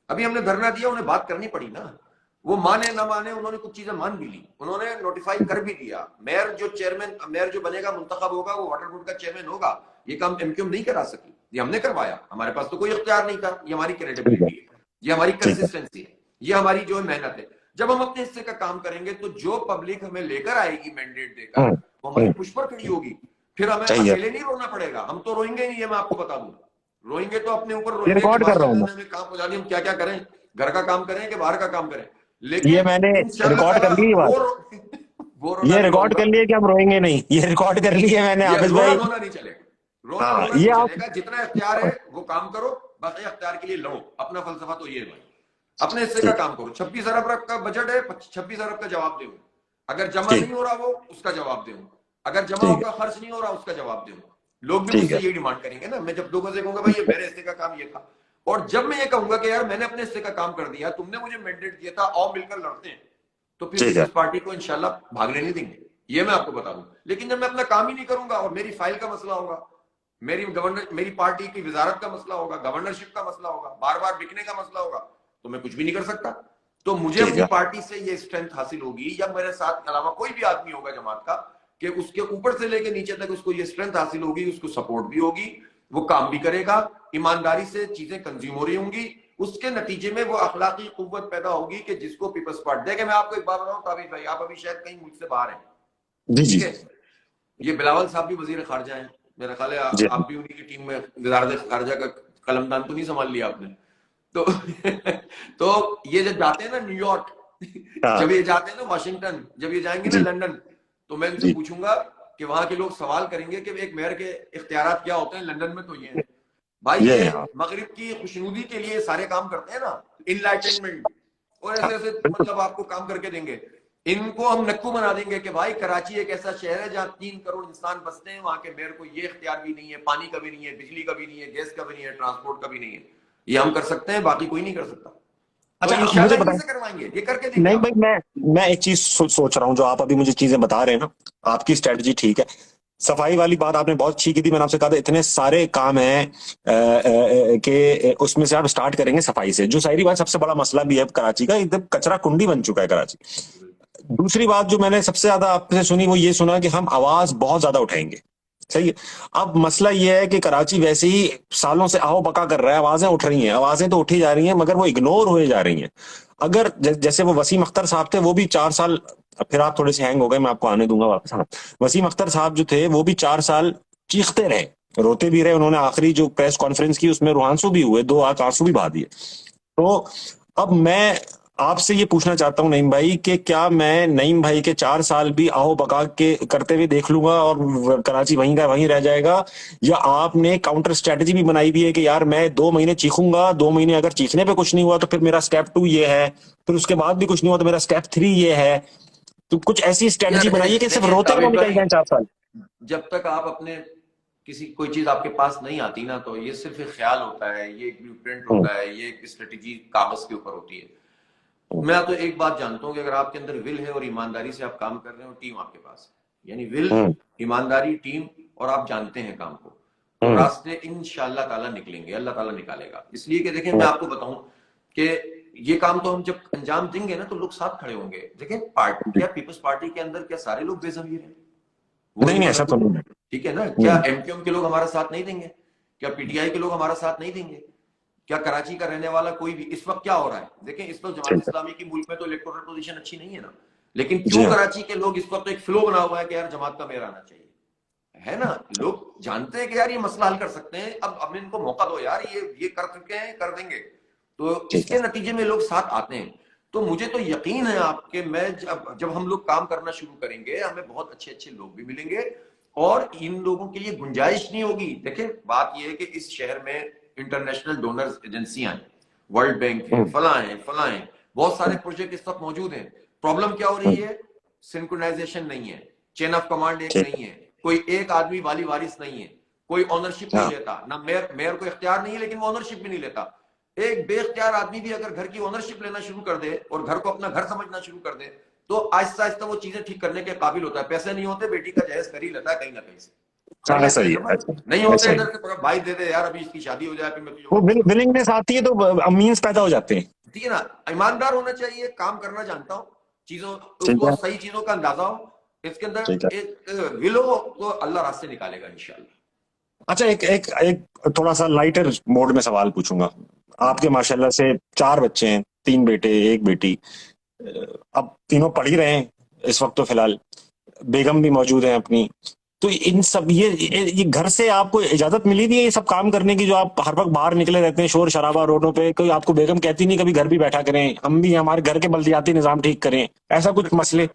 अभी हमने धरना दिया, उन्हें बात करनी पड़ी ना, वो माने ना माने, उन्होंने कुछ चीजें मान भी ली, उन्होंने नोटिफाई कर भी दिया। मेयर जो बनेगा मुंतखब होगा वो वाटर बोर्ड का चेयरमैन होगा। ये काम एमक्यूएम नहीं करा सकी, ये हमने करवाया, हमारे पास तो कोई इख्तियार नहीं था। ये हमारी क्रेडिबिलिटी है, ये हमारी कंसिस्टेंसी है, ये हमारी जो मेहनत है। जब हम अपने हिस्से का काम करेंगे तो जो पब्लिक हमें लेकर आएगी मैंडेट देकर, वो हमारी पुश पर खड़ी होगी, फिर हमें अकेले नहीं रोना पड़ेगा। हम तो रोएंगे नहीं, मैं आपको बता दूं, रोएंगे तो अपने ऊपर रोएंगे, रिकॉर्ड कर रहा हूं में काम हो जाए, हम क्या क्या करें, घर का काम करें कि बाहर का काम करें। लेकिन ये मैंने रिकॉर्ड कर ली बात, ये रिकॉर्ड कर लिया कि हम रोएंगे नहीं, ये रिकॉर्ड कर लिया मैंने। हाफिज भाई रोना नहीं चलेगा, रोना नहीं चलेगा, जितना इख्तियार है वो काम करो, बाकी इख्तियार के लिए लड़ो। अपना फलसफा तो ये है भाई, अपने हिस्से का काम करो। 26 अरब का बजट है, 26 अरब का जवाब दो। अगर जमा नहीं हो रहा वो उसका जवाब दो, अगर जमा होगा खर्च नहीं हो रहा उसका जवाब दो। लोग भी ठीक मुझसे है। यही डिमांड करेंगे ना। मैं जब 2 बजे कहूंगा भाई ये मेरे हिस्से का काम ये था, और जब मैं ये कहूंगा कि यार मैंने अपने हिस्से का काम कर दिया, तुमने मुझे मैंडेट दिया था, आओ मिलकर लड़ते हैं, तो फिर ठीक है। पीपल्स पार्टी को इंशाल्लाह भागने नहीं देंगे, ये मैं आपको बता दूं। लेकिन जब मैं अपना काम ही नहीं करूंगा और मेरी फाइल का मसला होगा, मेरी पार्टी की वजारत का मसला होगा, गवर्नरशिप का मसला होगा, बार बार बिकने का मसला होगा, तो मैं कुछ भी नहीं कर सकता। तो मुझे ठीक अपनी है। पार्टी से ये स्ट्रेंथ हासिल होगी, या मेरे साथ अलावा कोई भी आदमी होगा जमात का, कि उसके ऊपर से लेके नीचे तक उसको ये स्ट्रेंथ हासिल होगी, उसको सपोर्ट भी होगी, वो काम भी करेगा, ईमानदारी से चीजें कंज्यूम हो रही होंगी, उसके नतीजे में वो अखलाकी कुव्वत पैदा होगी कि जिसको पीपल्स पार्टी देखे। मैं आपको एक बात बताऊं ताबिश भाई, आप अभी शायद कहीं मुल्क से बाहर हैं, जी जी ठीक है, ये बिलावल साहब भी वजीर खारजा हैं, मेरा ख्याल है जी। आप भी उन्हीं की टीम में वजारत खारजा का कलमदान तो नहीं संभाल लिया आपने, तो तो ये जब जाते हैं ना न्यूयॉर्क, हाँ जब ये जाते हैं ना वाशिंगटन, जब ये जाएंगे ना जी लंदन, तो मैं इनसे जी। पूछूंगा कि वहां के लोग सवाल करेंगे कि एक मेयर के इख्तियारात क्या होते हैं, लंदन में तो ये है भाई, ये ये है, हाँ मगरिब की खुशनुदी के लिए सारे काम करते हैं ना, इनलाइटनमेंट, और हाँ, ऐसे ऐसे बिल्कुल। मतलब आपको काम करके देंगे। इनको हम नक्कू बना देंगे कि भाई कराची एक ऐसा शहर है जहां 3 करोड़ इंसान बसते हैं, वहां के मेयर को ये इख्तियार भी नहीं है, पानी का भी नहीं है, बिजली का भी नहीं है, गैस का भी नहीं है, ट्रांसपोर्ट का भी नहीं है। ये हम कर सकते हैं, बाकी कोई नहीं कर सकता। तो अच्छा मुझे इंशाल्लाह इन्हीं बताएं। से करवाएंगे, ये करके देंगे नहीं भाई, आपको। मैं एक चीज सोच रहा हूँ, जो आप अभी मुझे चीजें बता रहे हैं ना, आपकी स्ट्रेटजी ठीक है। सफाई वाली बात आपने बहुत अच्छी की थी। मैंने आपसे कहा था इतने सारे काम हैं कि उसमें से आप स्टार्ट करेंगे सफाई से। जो सारी बात, सबसे बड़ा मसला भी है कराची का, एकदम कचरा कुंडी बन चुका है कराची। दूसरी बात जो मैंने सबसे ज्यादा आपसे सुनी, वो ये सुना कि हम आवाज बहुत ज्यादा उठाएंगे। सही है। अब मसला ये है कि कराची वैसे ही सालों से आओ बका कर रहा है, आवाजें उठ रही हैं, आवाजें तो उठी जा रही हैं, मगर वो इग्नोर हुए जा रही हैं। अगर जैसे वो वसीम अख्तर साहब थे, वो भी 4 साल, फिर आप थोड़े से हैंग हो गए, मैं आपको आने दूंगा वापस। हाँ, वसीम अख्तर साहब जो थे, वो भी 4 साल चीखते रहे, रोते भी रहे। उन्होंने आखिरी जो प्रेस कॉन्फ्रेंस की, उसमें रुहांसू भी हुए, 2 आंसू भी बहा दिए। तो अब मैं आपसे ये पूछना चाहता हूं नईम भाई, कि क्या मैं नईम भाई के 4 साल भी आओ बका के करते हुए देख लूंगा और कराची वहीं का वहीं रह जाएगा, या आपने काउंटर स्ट्रेटजी भी बनाई हुई है कि यार मैं 2 महीने चीखूंगा, 2 महीने अगर चीखने पे कुछ नहीं हुआ तो फिर मेरा स्टेप 2 ये है, फिर उसके बाद भी कुछ नहीं हुआ तो मेरा स्टेप 3 ये है। तो कुछ ऐसी स्ट्रेटजी यार बनाइए कि सिर्फ देखिए रोते हुए ताबिश निकल भाई, जाए 4 साल। जब तक आप अपने किसी कोई चीज आपके पास नहीं आती ना, तो ये सिर्फ एक ख्याल होता है, ये एक ब्लूप्रिंट हम्म, होता है, ये एक स्ट्रेटेजी कागज के ऊपर होती है। हम्म, मैं तो एक बात जानता हूं कि अगर आपके अंदर विल है और ईमानदारी से आप काम कर रहे हो, टीम आपके पास है, यानी विल, हम्म, ईमानदारी, टीम, और आप जानते हैं काम को, तो हम्म, रास्ते इंशाअल्लाह ताला निकलेंगे, अल्लाह ताला निकालेगा। इसलिए कि देखें, मैं हम्म, आपको बताऊं कि ये काम तो हम जब अंजाम देंगे ना, तो लोग साथ खड़े होंगे। देखें पार्टी, क्या पीपल्स पार्टी के अंदर क्या सारे लोग बेज़मीर हैं? वो नहीं नहीं नहीं, पता ऐसा तो कुछ, नहीं है। ठीक है ना? क्या हम्म, एमक्यूएम के लोग हमारा साथ नहीं देंगे? क्या पीटीआई के लोग हमारा साथ नहीं देंगे? क्या कराची का रहने वाला कोई भी, इस वक्त क्या हो रहा है देखें, इस वक्त जमात ठीक है। इस्लामी की मुल्क में तो इलेक्टोरल पोजीशन अच्छी नहीं है ना, लेकिन जी क्यों हाँ। कराची के लोग इस वक्त एक फ्लो बना हुआ है कि यार जमात का मेयर आना चाहिए, है ना? लोग जानते हैं कि यार ये मसला हल कर सकते हैं, अब इनको मौका दो यार, ये कर चुके हैं, कर देंगे, तो ठीक है। इसके नतीजे में लोग साथ आते हैं। तो मुझे तो यकीन है आपके, मैं जब जब हम लोग काम करना शुरू करेंगे, हमें बहुत अच्छे अच्छे लोग भी मिलेंगे, और इन लोगों के लिए गुंजाइश नहीं होगी। देखिए बात यह है कि इस शहर में इंटरनेशनल डोनर्स एजेंसियां हैं, वर्ल्ड बैंक है, हम्म, फला है, बहुत सारे प्रोजेक्ट इस वक्त मौजूद हैं। प्रॉब्लम क्या हो रही हम्म, है? सिंक्रोनाइजेशन नहीं है, चेन ऑफ कमांड एक ठीक नहीं है, कोई एक आदमी वाली वारिस नहीं है, कोई ऑनरशिप है। नहीं हाँ लेता ना, मेयर को इख्तियार नहीं है लेकिन वो ऑनरशिप भी नहीं लेता। एक बेख्तियार आदमी भी अगर घर की ओनरशिप लेना शुरू कर दे और घर को अपना घर समझना शुरू कर दे, तो आहिस्ता आहिस्ता वो चीजें ठीक करने के काबिल होता है। पैसे नहीं होते, बेटी का जहेज कर ही लेता है कहीं ना कहीं से, कर हाँ, लेते ऐसा हैं ही ना है, भाई, ऐसा नहीं होते ऐसा ही इधर है। से भाई दे दे यार, अभी इसकी शादी हो जाए फिर मैं तुझे वो वापस कर दूंगा। विलिंगनेस आती है तो मीन्स पैदा हो जाते हैं। ठीक है ना? ईमानदार होना चाहिए, काम करना जानता हूं, चीजों, ठीक उसको है। सही चीजों का अंदाजा हो, इसके ठीक है। अंदर एक विलो, तो अल्लाह रास्ते निकालेगा इंशाल्लाह। अच्छा, एक एक एक थोड़ा सा लाइटर मोड में सवाल पूछूंगा। आपके माशाल्लाह से 4 बच्चे हैं, 3 बेटे 1 बेटी। अब तीनों पढ़ ही रहे हैं इस वक्त तो फिलहाल, बेगम भी मौजूद है अपनी। तो इन सब ये घर से आपको इजाजत मिली थी ये सब काम करने की, जो आप हर वक्त बाहर निकले रहते हैं, शोर शराबा रोडों पे, कोई आपको बेगम कहती नहीं कभी घर भी बैठा करें, हम भी हमारे घर के बल्दियाती निजाम ठीक करें, ऐसा कुछ मसले?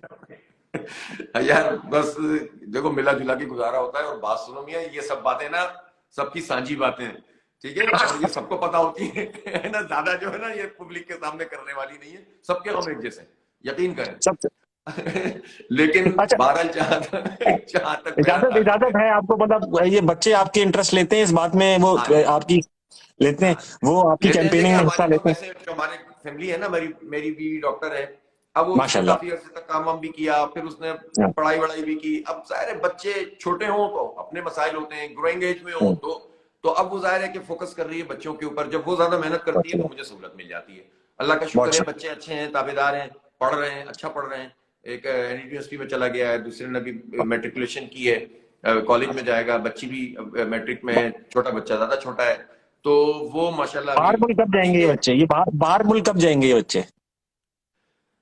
यार बस देखो, मिला जुला के गुजारा होता है। और बात सुनो मियां, ये सब बातें ना सबकी साझी बातें हैं, ठीक है, और ये सबको पता होती है ना, ज्यादा जो है ना ये पब्लिक के सामने करने वाली नहीं है, सबके हम एक जैसे हैं, यकीन करें। सब लेकिन अच्छा, बहरहाल जहां जहां तक मेरा इजाजत ताल्लुक है, इजाजत है आपको, मतलब ये बच्चे आपके इंटरेस्ट लेते हैं इस बात में, वो हाँ जी, आपकी लेते हैं, हाँ जी, वो आपकी लेते हैं। देखें कैंपेनिंग में हमारी हिस्सा तो लेते हैं? वैसे जो हमारी फैमिली है ना, मेरी मेरी बीवी डॉक्टर है। अब वो उसने माशाल्लाह। काफी अर्से तक काम वाम भी किया, फिर उसने हाँ, पढ़ाई वढ़ाई भी की। अब जाहिर है बच्चे छोटे हों तो अपने मसाइल होते हैं, ग्रोइंग एज में हों हाँ, तो अब वो जाहिर है कि फोकस कर रही है बच्चों के ऊपर। जब वो ज्यादा मेहनत करती बहुत है तो सही, मुझे सहूलत मिल जाती है। अल्लाह का बहुत शुक्र है, सही। बच्चे अच्छे हैं, ताबेदार हैं, पढ़ रहे हैं, अच्छा पढ़ रहे हैं। एक एनईटी यूनिवर्सिटी में चला गया है, दूसरे ने भी मेट्रिकुलेशन की है, कॉलेज में जाएगा। बच्ची भी मैट्रिक में है, छोटा बच्चा ज्यादा छोटा है। तो वो माशाल्लाह अभी बाहर मुल्क कब जाएंगे ये पढ़ेंगे। बच्चे, ये बाहर बाहर मुल्क कब जाएंगे ये बच्चे?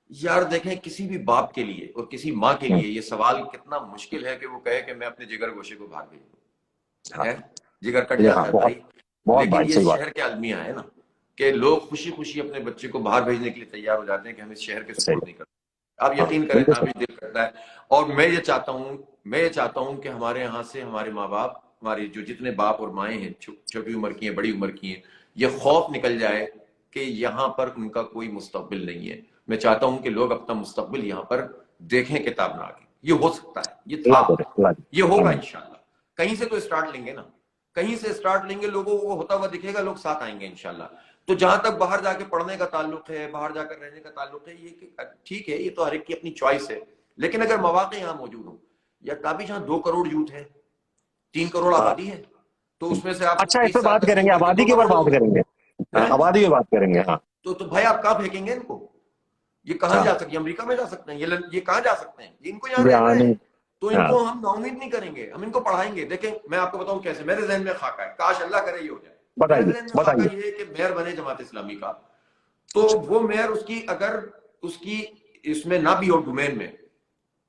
यार देखें, किसी भी बाप के लिए और किसी माँ के हम्म, लिए ये सवाल कितना मुश्किल है कि वो कहे कि मैं अपने जिगर गोशे को बाहर भेज दूं। हाँ, है, जिगर कट ये हाँ, जाता है बहुत भाई। बहुत लेकिन भाई ये सही बात, शहर के अलमिया है ना, कि लोग खुशी खुशी अपने बच्चे को बाहर भेजने के लिए तैयार हो जाते हैं कि हम इस शहर के सही सुपुर्द बात, नहीं करते। आप हाँ, यकीन करें, बिल्कुल ना सही। भी दिल करता है। और मैं ये चाहता हूं कि हमारे यहाँ से हमारे माँ बाप, हमारे जो जितने बाप और माएँ हैं, छोटी उम्र की हैं, बड़ी उम्र की हैं, ये खौफ निकल जाए कि यहाँ पर उनका कोई मुस्तकबिल नहीं है। मैं चाहता हूं कि लोग अपना मुस्तकबिल यहाँ पर देखें, किताब ना आगे। ये हो सकता है, ये था, अल्लाह करे, अल्लाह करे, ये होगा आमीन। इंशाल्लाह। कहीं से तो स्टार्ट लेंगे ना, कहीं से स्टार्ट लेंगे, लोगों को होता हुआ दिखेगा, लोग साथ आएंगे इंशाल्लाह। तो जहां तक बाहर जाके पढ़ने का ताल्लुक है, बाहर जाकर रहने का ताल्लुक है, ये ठीक है, ये तो हर एक की अपनी चॉइस है। लेकिन अगर मौके यहाँ मौजूद हो, या काबी जहां 2 करोड़ यूथ है, 3 करोड़ हाँ, आबादी है, तो उसमें से आप अच्छा, इस पे 30 साल बात तक करेंगे, शुरू करके आबादी दो के ऊपर करोड़ बात लोगे करेंगे। हाँ, हैं। आबादी पे बात करेंगे, हाँ। तो भाई आप कहाँ फेंकेंगे इनको? ये कहाँ जा हाँ, सकते हैं? अमेरिका में जा सकते हैं, ये कहाँ जा सकते हैं? ये इनको यहाँ रहना है। यानी तो हाँ, इनको हम नाउमीद नहीं करेंगे, हम इनको पढ़ाएंगे। देखें, मैं आपको बताऊं कैसे। मेरे जहन में खाका है, काश अल्लाह करे ये हो जाए। मेरे बताइए जहन में खाका बताइए। ये है कि मेयर बने जमात इस्लामी का, तो वो मेयर उसकी अगर उसकी इसमें ना भी हो डोमेन में,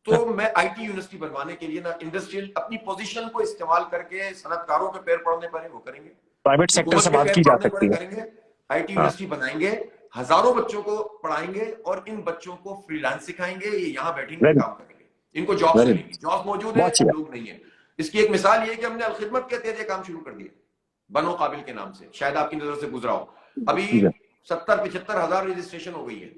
तो मैं आईटी यूनिवर्सिटी बनवाने के लिए ना, इंडस्ट्रियल अपनी पोजीशन को इस्तेमाल करके सनतकारों के पैर पड़ने पड़े वो करेंगे, प्राइवेट सेक्टर हुकूमत से के बात पैर की जा पड़ने पड़े सकती है। करेंगे, आईटी हाँ, यूनिवर्सिटी बनाएंगे, हजारों बच्चों को पढ़ाएंगे, और इन बच्चों को फ्रीलांस सिखाएंगे, ये यहाँ बैठेंगे, वेरी काम करेंगे, इनको जॉब्स वेरी मिलेंगी। जॉब मौजूद है, बहुत अच्छी लोग नहीं है। इसकी एक मिसाल ये है कि हमने अलखिदमत के तहत काम शुरू कर दिया, बनो काबिल के नाम से, शायद आपकी नजर से गुजरा हो। अभी बात। 70-75 हजार रजिस्ट्रेशन हो गई है,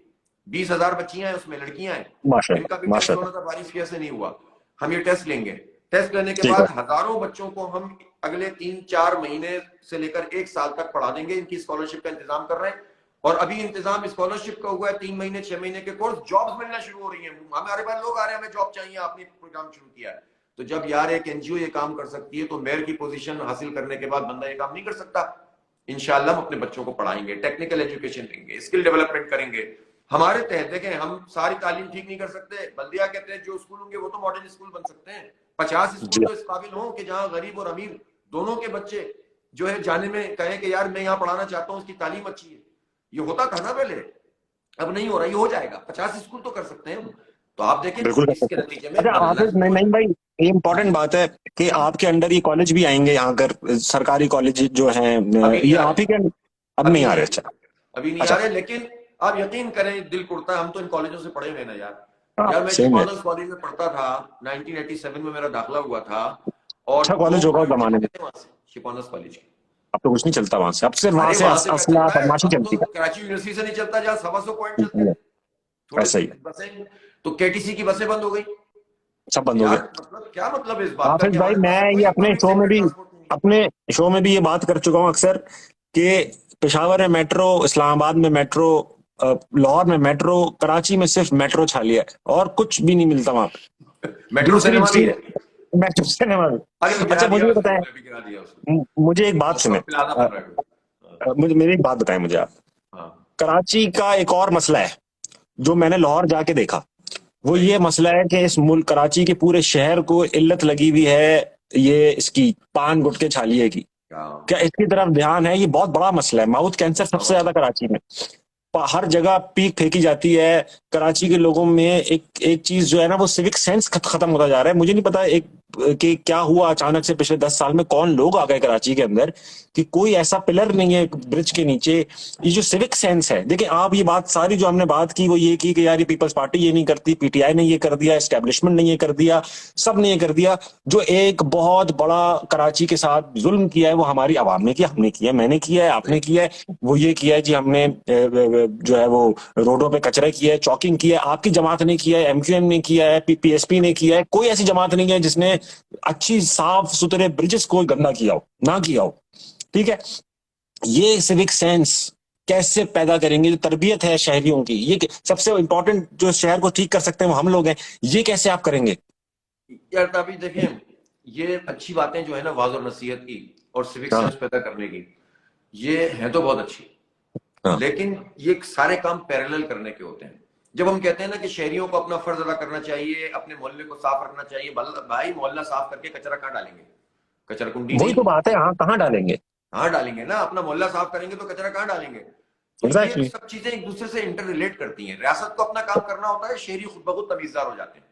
20,000 बच्चियां हैं उसमें, लड़कियां हैं। इनका माशाल्लाह भी टेस्ट होना माशाल्लाह। था, बारिश की वजह से नहीं हुआ। हम ये टेस्ट लेंगे, टेस्ट लेने के ठीक है, बाद हजारों बच्चों को हम अगले 3-4 महीने से लेकर 1 साल तक पढ़ा देंगे। इनकी स्कॉलरशिप का इंतजाम कर रहे हैं, और अभी इंतजाम स्कॉलरशिप का हुआ है। 3 महीने 6 महीने के कोर्स, जॉब्स मिलना शुरू हो रही है। हमारे पास लोग आ रहे हैं, हमें जॉब चाहिए, आपने प्रोग्राम शुरू किया है। तो जब यार एक एनजीओ ये काम कर सकती है, तो मेयर की पोजीशन हासिल करने के बाद बंदा ये काम नहीं कर सकता। इंशाल्लाह हम अपने बच्चों को पढ़ाएंगे, टेक्निकल एजुकेशन देंगे, स्किल डेवलपमेंट करेंगे। हमारे तहत देखें, हम सारी तालीम ठीक नहीं कर सकते। बल्दिया के तहत जो स्कूल होंगे वो तो मॉडल स्कूल बन सकते हैं। 50 स्कूल जी तो इस काबिल हो कि जहां गरीब और अमीर दोनों के बच्चे जो है जाने में कहे कि यार मैं यहाँ पढ़ाना चाहता हूँ, उसकी तालीम अच्छी है। ये होता था ना पहले, अब नहीं हो रहा। ये हो जाएगा, 50 स्कूल तो कर सकते हैं हम। तो आप देखें बिल्कुल कर इसके सकते नतीजे हैं। में अच्छा, बदलना हाफिज, शुरू नहीं हो नहीं जाएगा। भाई, ये इंपॉर्टेंट बात है कि आपके अंडर ये कॉलेज भी आएंगे यहाँ कर, सरकारी कॉलेज जो हैं, अभी नहीं ये आ आप ही रहे, के अब अभी नहीं आ नहीं आ रहे? रही, अच्छा अभी नहीं आ अच्छा। रहे। लेकिन आप यकीन करें, दिल कुड़ता है। हम तो इन कॉलेजों से पढ़े हुए ना यार। हाँ, यार मैं सेम है। शिपॉनस कॉलेज में पढ़ता था, 1987 में मेरा दाखिला हुआ था, और अच्छा 2 कॉलेज होगा उस ग्रेड जमाने चले में। गए थे वहां से, शिपॉनस कॉलेज के। अब तो कुछ नहीं चलता वहां से, अब सिर्फ वहां अरे से वहां से क्या असला चलता है? बदमाशी अब चलती तो कराची यूनिवर्सिटी से नहीं चलता, जहां 125 पॉइंट चलते है। थे, थोड़े ऐसा ही है, बसें। तो केटीसी की बसें बंद हो गई। सब तो बंद हो यार गया। मतलब क्या मतलब है इस बात का हाफिज कि भाई, हमारे पास मैं ये कोई अपने पब्लिक शो में सेक्टर भी ट्रांसपोर्ट नहीं है। अपने शो में भी ये बात कर चुका हूँ अक्सर कि पेशावर में मेट्रो, इस्लामाबाद में मेट्रो, लाहौर में मेट्रो, कराची में सिर्फ मेट्रो छालिया है और कुछ भी नहीं मिलता वहां पे। मेट्रो दूसरी सिनेमा भी चीज, है। मेट्रो सिनेमा भी। अरे वो गिरा अच्छा, दिया मुझे ये उसने, बताएं, वो अभी गिरा दिया उसने। मुझे एक बात सुने, ऑक्सफोर्ड प्लाजा बन रहा है कोई। मुझे मेरी एक बात बताएं मुझे आप। हाँ कराची का एक और मसला है जो मैंने लाहौर जाके देखा, वो सही। ये मसला है कि इस मुल्क कराची के पूरे शहर को इल्लत लगी हुई है ये इसकी पान गुटके छालिए की। हाँ, क्या इसकी तरफ ध्यान है? ये बहुत बड़ा मसला है, माउथ कैंसर सबसे ज्यादा कराची में, हर जगह पीक फेंकी जाती है। कराची के लोगों में एक एक चीज जो है ना, वो सिविक सेंस खत्म होता जा रहा है। मुझे नहीं पता एक कि क्या हुआ अचानक से पिछले 10 साल में, कौन लोग आ गए कराची के अंदर कि कोई ऐसा पिलर नहीं है ब्रिज के नीचे। ये जो सिविक सेंस है, देखिए आप, ये बात सारी जो हमने बात की वो ये की कि यार ये पीपल्स पार्टी ये नहीं करती, पीटीआई ने ये कर दिया, एस्टेब्लिशमेंट ने ये कर दिया, सब ने ये कर दिया। जो एक बहुत बड़ा कराची के साथ जुल्म किया है वो हमारी आवाम ने किया, हमने किया, मैंने किया है, आपने सही। किया है। वो ये किया है जी, हमने जो है वो रोडों पे कचरे किया है, चौकिंग किया है, आपकी जमात ने किया है, एमक्यूएम ने किया है, पीएसपी ने किया है, कोई ऐसी जमात नहीं है जिसने अच्छी साफ सुथरे ब्रिजेस को गंदा किया हो, ना किया हो। ठीक है, ये सिविक सेंस कैसे पैदा करेंगे, जो तरबियत है शहरियों की, ये सबसे इंपॉर्टेंट जो शहर को ठीक कर सकते हैं वो हम लोग हैं, ये कैसे आप करेंगे? यार तभी देखें, ये अच्छी बातें जो है ना वाज और नसीहत की और सिविक हाँ सेंस पैदा करने की, ये है तो बहुत अच्छी, हाँ लेकिन ये सारे काम पैरेलल करने के होते हैं। जब हम कहते हैं ना कि शहरियों को अपना फर्ज अदा करना चाहिए, अपने मोहल्ले को साफ रखना चाहिए, भाई मोहल्ला साफ करके कचरा कहाँ डालेंगे? कचरा कुंडी वही तो नहीं, बात है, हाँ कहाँ डालेंगे? कहाँ डालेंगे ना, अपना मोहल्ला साफ करेंगे तो कचरा कहाँ डालेंगे? तो ये एग्जैक्टली। सब चीजें एक दूसरे से इंटर रिलेट करती हैं। रियासत को अपना काम करना होता है, शहरी खुद ब खुद तमीजदार हो जाते हैं,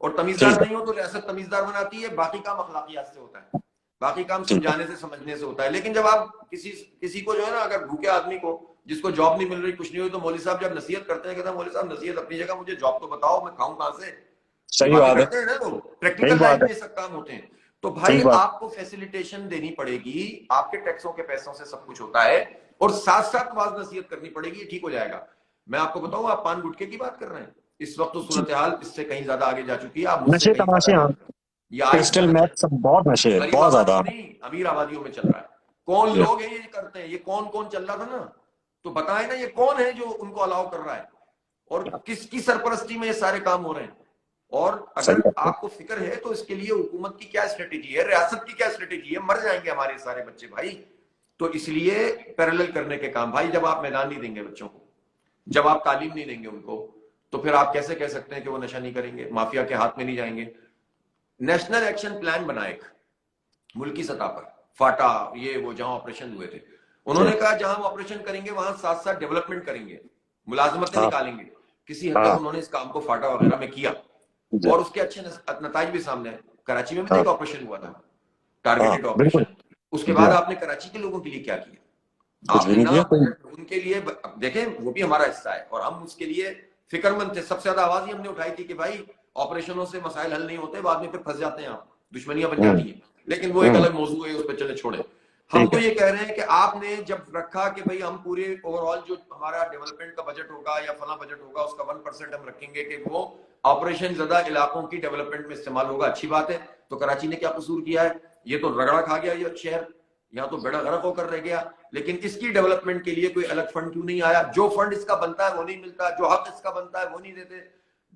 और तमीजदार ठीक है। नहीं हो तो रियासत तमीजदार बनाती है। बाकी काम अखलाकियात से होता है, बाकी काम ठीक है। समझाने से समझने से होता है। लेकिन जब आप किसी किसी को जो है ना, अगर भूखे आदमी को जिसको जॉब नहीं मिल रही, कुछ नहीं हुई, तो मौलवी साहब जब नसीहत करते हैं, कहते हैं मौलवी साहब नसीहत अपनी जगह, मुझे जॉब तो बताओ, मैं खाऊं कहां से? ये सही बातें बात है। करते हैं ना लोग, सही प्रैक्टिकल बात लाइफ है। में ये सब काम होते हैं। तो सही भाई बात। आपको फैसिलिटेशन देनी पड़ेगी, आपके टैक्सों के पैसों से सब कुछ होता है, और साथ साथ वाज नसीहत करनी पड़ेगी, ये ठीक हो जाएगा। मैं आपको बताऊं, आप पान गुटखे की बात कर रहे हैं, इस वक्त तो सूरत हाल इससे कहीं ज्यादा आगे जा चुकी है, आप मुझसे नशे कहीं तमाशे, ज्यादा हाँ, नहीं। ये आइस क्रिस्टल ज्यादा चल मैथ रहा सब बहुत नशे है, है, गरीब बहुत आबादियों ज्यादा। नहीं, अमीर आबादियों में चल रहा है। कौन Yeah. लोग हैं ये करते हैं, ये कौन कौन चल रहा था ना, तो बताए ना ये कौन है जो उनको अलाउ कर रहा है, और किसकी सरपरस्ती में ये सारे काम हो रहे हैं। और सही अगर बात है। आपको फिक्र है तो इसके लिए हुकूमत की क्या स्ट्रेटेजी है, रियासत की क्या स्ट्रेटेजी है? मर जाएंगे हमारे सारे बच्चे भाई। तो इसलिए पैरेलल करने के काम भाई, जब आप मैदान नहीं देंगे बच्चों को, जब आप तालीम नहीं देंगे उनको, तो फिर आप कैसे कह सकते हैं कि वो नशा नहीं करेंगे, माफिया के हाथ में नहीं जाएंगे? नेशनल एक्शन प्लान बनाए एक मुल्की सतह पर, फाटा ये वो जहां ऑपरेशन हुए थे, उन्होंने कहा जहां हम ऑपरेशन करेंगे वहां साथ साथ डेवलपमेंट करेंगे, मुलाजमतें हाँ निकालेंगे। किसी हद तक हाँ उन्होंने इस काम को फाटा वगैरह में किया, जी, और उसके अच्छे नताज भी सामने है। कराची में भी तो हाँ एक ऑपरेशन हुआ था, हाँ टारगेटेड बिल्कुल। ऑपरेशन। उसके जी बाद हाँ, आपने कराची के लोगों के लिए क्या किया? कुछ भी आपने नहीं ना किया कोई। उनके लिए देखें, वो भी हमारा हिस्सा है और हम उसके लिए फिक्रमंद थे। सबसे ज्यादा आवाज ही हमने उठाई थी कि भाई ऑपरेशनों से मसाइल हल नहीं होते, बाद में फिर फंस जाते हैं आप, दुश्मनियां बन जाती हैं। लेकिन वो एक अलग मौजू है, उस पर चले छोड़े। हम ठीक तो है। ये कह रहे हैं कि आपने जब रखा कि भाई हम पूरे ओवरऑल जो हमारा डेवलपमेंट का बजट होगा या फला बजट होगा, उसका 1% हम रखेंगे कि वो ऑपरेशन ज्यादा इलाकों की डेवलपमेंट में इस्तेमाल होगा, अच्छी बात है। तो कराची ने क्या कसूर किया है? ये तो रगड़ा खा गया ये शहर, यहाँ तो बेड़ा गर्क होकर रह गया। लेकिन इसकी डेवलपमेंट के लिए कोई अलग फंड क्यों नहीं आया? जो फंड इसका बनता है वो नहीं मिलता, जो हक इसका बनता है वो नहीं देते।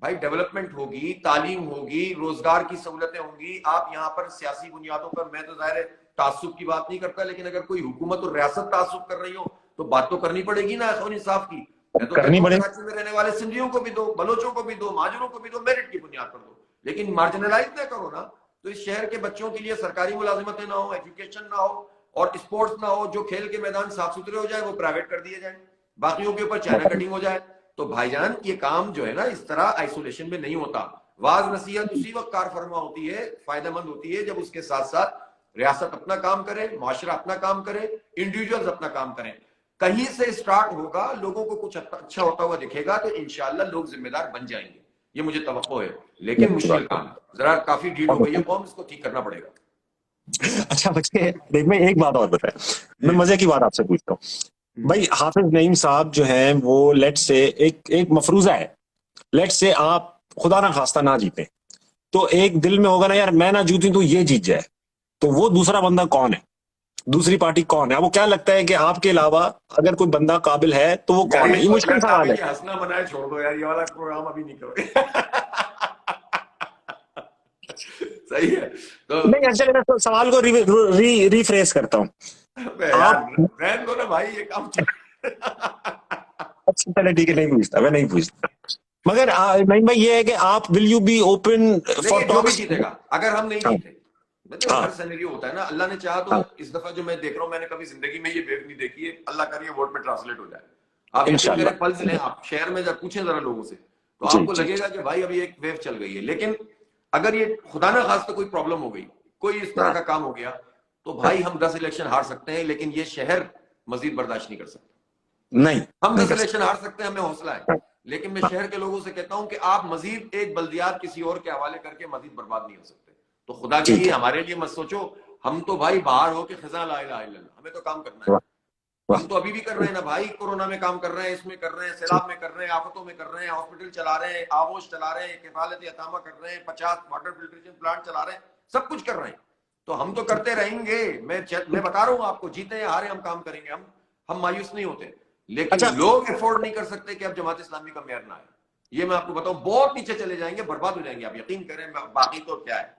भाई डेवलपमेंट होगी, तालीम होगी, रोजगार की सहूलतें होंगी। आप यहाँ पर सियासी बुनियादों पर, मैं तो जाहिर है तासुब की बात नहीं करता, लेकिन अगर कोई हुकूमत और रियासत तासुब कर रही हो तो बात तो करनी पड़ेगी ना अखौन इंसाफ की। मैं तो करनी कहता हूँ पड़ेगी। कराची में रहने वाले सिंधियों को भी दो, बलोचों को भी दो, महाजरों को भी दो, मेरिट की बुनियाद पर दो, लेकिन मार्जिनलाइज ना करो ना। तो इस शहर के बच्चों के लिए सरकारी मुलाजिमतें ना हो, एजुकेशन ना हो और स्पोर्ट्स ना हो, जो खेल के मैदान साफ सुथरे हो जाए वो प्राइवेट कर दिए जाए, बाकियों के ऊपर चाइना कटिंग हो जाए। तो भाईजान ये काम जो है ना इस तरह आइसोलेशन में नहीं होता। वाज नसीहत उसी वक्त कार फरमा होती है, फायदेमंद होती है, जब उसके साथ साथ रियासत अपना काम करे, माशरा अपना काम करे, इंडिविजुअल्स अपना काम करें। कहीं से स्टार्ट होगा, लोगों को कुछ अच्छा होता हुआ दिखेगा तो इंशाल्लाह लोग जिम्मेदार बन जाएंगे, ये मुझे तवक्को है। लेकिन मुश्किल काम है, जरा काफी ढील हो गई है कौम, इसको ठीक करना पड़ेगा। अच्छा बच्चे देख, मैं एक बात और बताए, मैं मजे की बात आपसे पूछता हूँ भाई। हाफिज नईम साहब जो हैं वो लेट से एक मफरूजा है, लेट से आप खुदा ना खास्ता ना जीते, तो एक दिल में होगा ना यार मैं ना जीतूं तो ये जीत जाए, तो वो दूसरा बंदा कौन है, दूसरी पार्टी कौन है? आपको क्या लगता है कि आपके अलावा अगर कोई बंदा काबिल है तो वो कौन है? ये मुश्किल सवाल है। हंसना बनाए छोड़ दो यार, ये वाला प्रोग्राम अभी नहीं करोगे। सही है तो नहीं, अच्छा मैं तो सवाल को रिफ्रेश करता हूँ। यार आप रहने दो ना भाई, ये काम। अच्छा चले ठीक है, नहीं पूछता, मैं नहीं पूछता। मगर नहीं भाई, ये है कि आप will you be open for नहीं, जो भी टॉक्स? जीतेगा, अगर हम नहीं हाँ जीते, मतलब हाँ हर सिनेरियो होता है ना, अल्लाह ने चाहा तो हाँ इस दफा जो मैं देख रहा हूँ, मैंने कभी जिंदगी में ये वेव नहीं देखी है, अल्लाह करिए वोट में ट्रांसलेट हो जाए। आप यकीन करें, इंशाल्लाह। पल्स लें आप शहर में, जब पूछें जरा लोगों से तो जी आपको जी लगेगा कि भाई अभी एक वेव चल गई है। लेकिन अगर ये खुदा ना खास्ता कोई प्रॉब्लम हो गई, कोई इस तरह हाँ का काम हो गया, तो हाँ, भाई हम 10 इलेक्शन हार सकते हैं, लेकिन ये शहर मजीद बर्दाश्त नहीं कर सकता। नहीं हम नहीं 10 कर इलेक्शन हार सकते हैं, हमें हौसला है, सकता। लेकिन मैं हाँ, शहर के लोगों से कहता हूं कि आप मजीद एक बल्दियात किसी और के हवाले करके मजीद बर्बाद नहीं हो सकते। तो खुदा के ठीक लिए है। हमारे लिए मत सोचो, हम तो भाई बाहर हो के खजा ला इलाहा इल्लल्लाह, हमें तो काम करना है। वाह। हम तो अभी भी कर रहे हैं ना भाई, कोरोना में काम कर रहे हैं, इसमें कर रहे हैं, सैलाब में कर रहे हैं, आफतों में कर रहे हैं, हॉस्पिटल चला रहे हैं, आगोश चला रहे हैं, किफालत यतामा कर रहे हैं, 50 वाटर फिल्ट्रेशन प्लांट चला रहे हैं, सब कुछ कर रहे हैं। तो हम तो करते रहेंगे। मैं बता रहा हूं आपको, जीते हारे हम काम करेंगे। हम मायूस नहीं होते, लेकिन अच्छा लोग अफोर्ड नहीं कर सकते कि अब जमात इस्लामी का मेयर ना आए। ये मैं आपको बताऊं, बहुत नीचे चले जाएंगे, बर्बाद हो जाएंगे, आप यकीन करें। बाकी तो क्या है,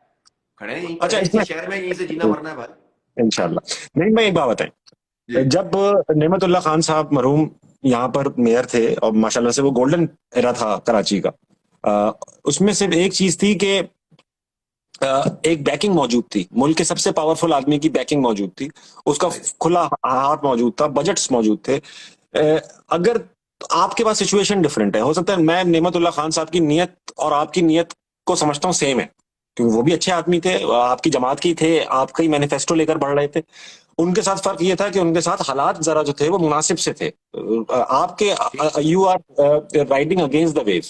खड़े हैं यहीं पर, अच्छा, है इसी इसमें शहर में, यहीं से जीना मरना है भाई। इंशाल्लाह। नहीं, मैं एक बात बताएं, जी जब नेमतुल्ला खान साहब मरहूम यहाँ पर मेयर थे और माशाल्लाह से वो गोल्डन एरा था कराची का, उसमें सिर्फ एक चीज थी कि एक बैकिंग मौजूद थी, मुल्क के सबसे पावरफुल आदमी की बैकिंग मौजूद थी, उसका खुला हाथ मौजूद था, बजट्स मौजूद थे। अगर आपके पास सिचुएशन डिफरेंट है, हो सकता है मैं नेमतुल्ला खान साहब की नीयत और आपकी नीयत को समझता हूँ सेम है, क्योंकि वो भी अच्छे आदमी थे, आपकी जमात की थे, आपका ही मैनिफेस्टो लेकर बढ़ रहे थे। उनके साथ फर्क ये था कि उनके साथ हालात जरा जो थे वो मुनासिब से थे। ठीक। आपके you are riding against the wave,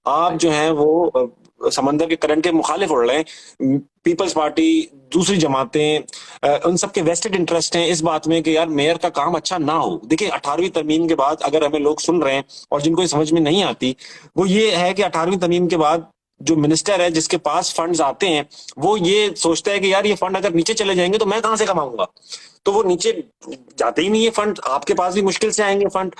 आप जो हैं वो समंदर के करंट के मुखालिफ उड़ रहे हैं। पीपल्स पार्टी, दूसरी जमातें, उन सबके वेस्टेड इंटरेस्ट हैं इस बात में कि यार मेयर का काम अच्छा ना हो। देखिए 18वीं तरमीम के बाद अगर हमें लोग सुन रहे हैं और जिनको ये समझ में नहीं आती, वो ये है कि 18वीं तरमीम के बाद जो मिनिस्टर है जिसके पास फंड्स आते हैं, वो ये सोचता है कि यार ये फंड अगर नीचे चले जाएंगे तो मैं कहां से कमाऊंगा, तो वो नीचे जाते ही नहीं है फंड, आपके पास भी मुश्किल से आएंगे फंड।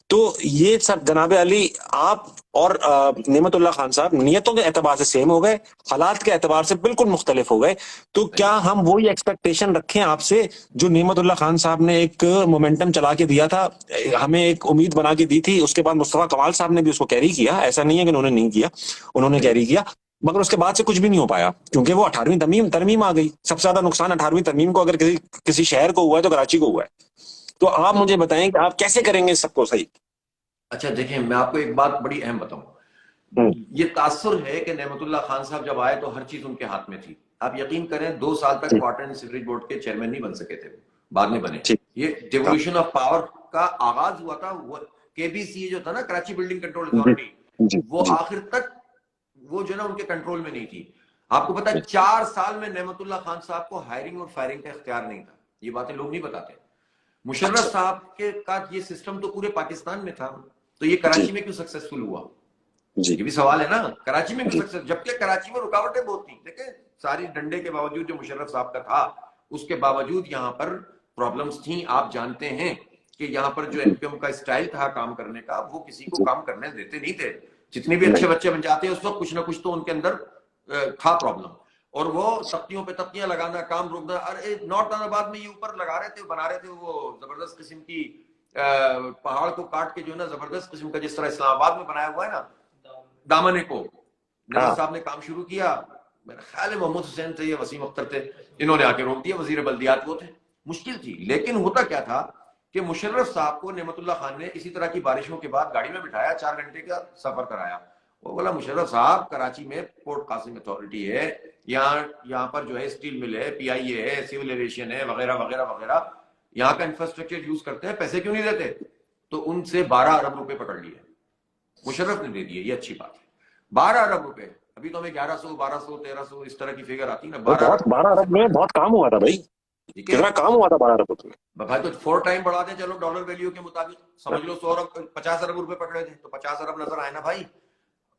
तो ये सब जनाब अली, आप और नेमतुल्ला खान साहब नियतों के एतबार से सेम हो गए, हालात के एतबार से बिल्कुल मुख्तलिफ हो गए। तो क्या हम वही एक्सपेक्टेशन रखें आपसे जो नेमतुल्ला खान साहब ने एक मोमेंटम चला के दिया था, हमें एक उम्मीद बना के दी थी, उसके बाद मुस्तफा कमाल साहब ने भी उसको कैरी किया, ऐसा नहीं है कि उन्होंने नहीं किया, उन्होंने कैरी किया, मगर उसके बाद से कुछ भी नहीं हो पाया, क्योंकि वो 18वीं तरमीम तरमीम आ गई। सबसे ज्यादा नुकसान 18वीं तरमीम को अगर किसी किसी शहर को हुआ है तो कराची को हुआ है। तो आप मुझे बताएं कि आप कैसे करेंगे इस सबको सही। अच्छा देखिए, मैं आपको एक बात बड़ी अहम बताऊं। हम्म, ये तासुर है कि नेमतुल्ला खान साहब जब आए तो हर चीज उनके हाथ में थी। आप यकीन करें, 2 साल तक ठीक वाटर एंड सीवरेज बोर्ड के चेयरमैन नहीं बन सके थे, बाद में बने। ठीक। ये हाँ, डिवोल्यूशन ऑफ पावर का आगाज हुआ था। वो केबीसी जो था ना, कराची बिल्डिंग कंट्रोल जी अथॉरिटी, जी वो जी आखिर तक वो जो ना उनके कंट्रोल में नहीं थी। आपको पता है 4 साल में नेमतुल्ला खान साहब को हायरिंग और फायरिंग का इख्तियार नहीं था। ये बातें लोग नहीं बताते। मुशर्रफ अच्छा साहब के का ये सिस्टम तो पूरे पाकिस्तान में था, तो ये जी कराची में क्यों सक्सेसफुल हुआ? जी ये भी सवाल है ना, कराची में क्यों जी सक्सेस, जबकि कराची में रुकावटें बहुत थी। देखे, सारी डंडे के बावजूद जो मुशर्रफ साहब का था, उसके बावजूद यहाँ पर प्रॉब्लम्स थी। आप जानते हैं कि यहाँ पर जो जी एनपीएम का स्टाइल था काम करने का, वो किसी को जी, काम करने देते नहीं थे। जितने भी नहीं अच्छे बच्चे बन जाते हैं उस वक्त कुछ ना कुछ तो उनके अंदर था प्रॉब्लम, और वो तख्तियों पे तख्तियां लगाना, काम रोकना। अरे नॉर्थ अहमदाबाद में ये ऊपर लगा रहे थे, बना रहे थे वो जबरदस्त किस्म की पहाड़ को काट के जो ना जबरदस्त किस्म का, जिस तरह इस्लामाबाद में बनाया हुआ है ना, दामने को नजर हाँ साहब ने काम शुरू किया। मेरा ख्याल है मोहम्मद हुसैन थे या वसीम अख्तर थे, इन्होंने आके रोक दिया। वजीर बल्दियात वो थे। मुश्किल थी, लेकिन होता क्या था कि मुशर्रफ साहब को नेमतुल्ला खान ने इसी तरह की बारिशों के बाद गाड़ी में बिठाया, 4 घंटे का सफर कराया। वो बोला, मुशर्रफ साहब, कराची में पोर्ट कासिम अथॉरिटी है, यहाँ पर जो है स्टील मिल है, पीआईए है, सिविल एविएशन है, वगैरह वगैरह वगैरह, यहाँ का इंफ्रास्ट्रक्चर यूज करते हैं, पैसे क्यों नहीं देते? तो उनसे 12 अरब रुपए पकड़ लिए, मुशर्रफ ने दे दिए। ये अच्छी बात है। 12 अरब रुपए, अभी तो हमें 1100, 1200, 1300 इस तरह की फिगर आती है ना। वो 12 बहुत, अरब 12 से अरब में बहुत काम हुआ था भाई, ठीक है कितना काम हुआ था 12 अरब में। भाई, तो 4 टाइम बढ़ा दें, चलो डॉलर वैल्यू के मुताबिक समझ लो 100 अरब, 50 अरब रुपए पकड़े थे, तो 50 अरब नजर आए ना भाई।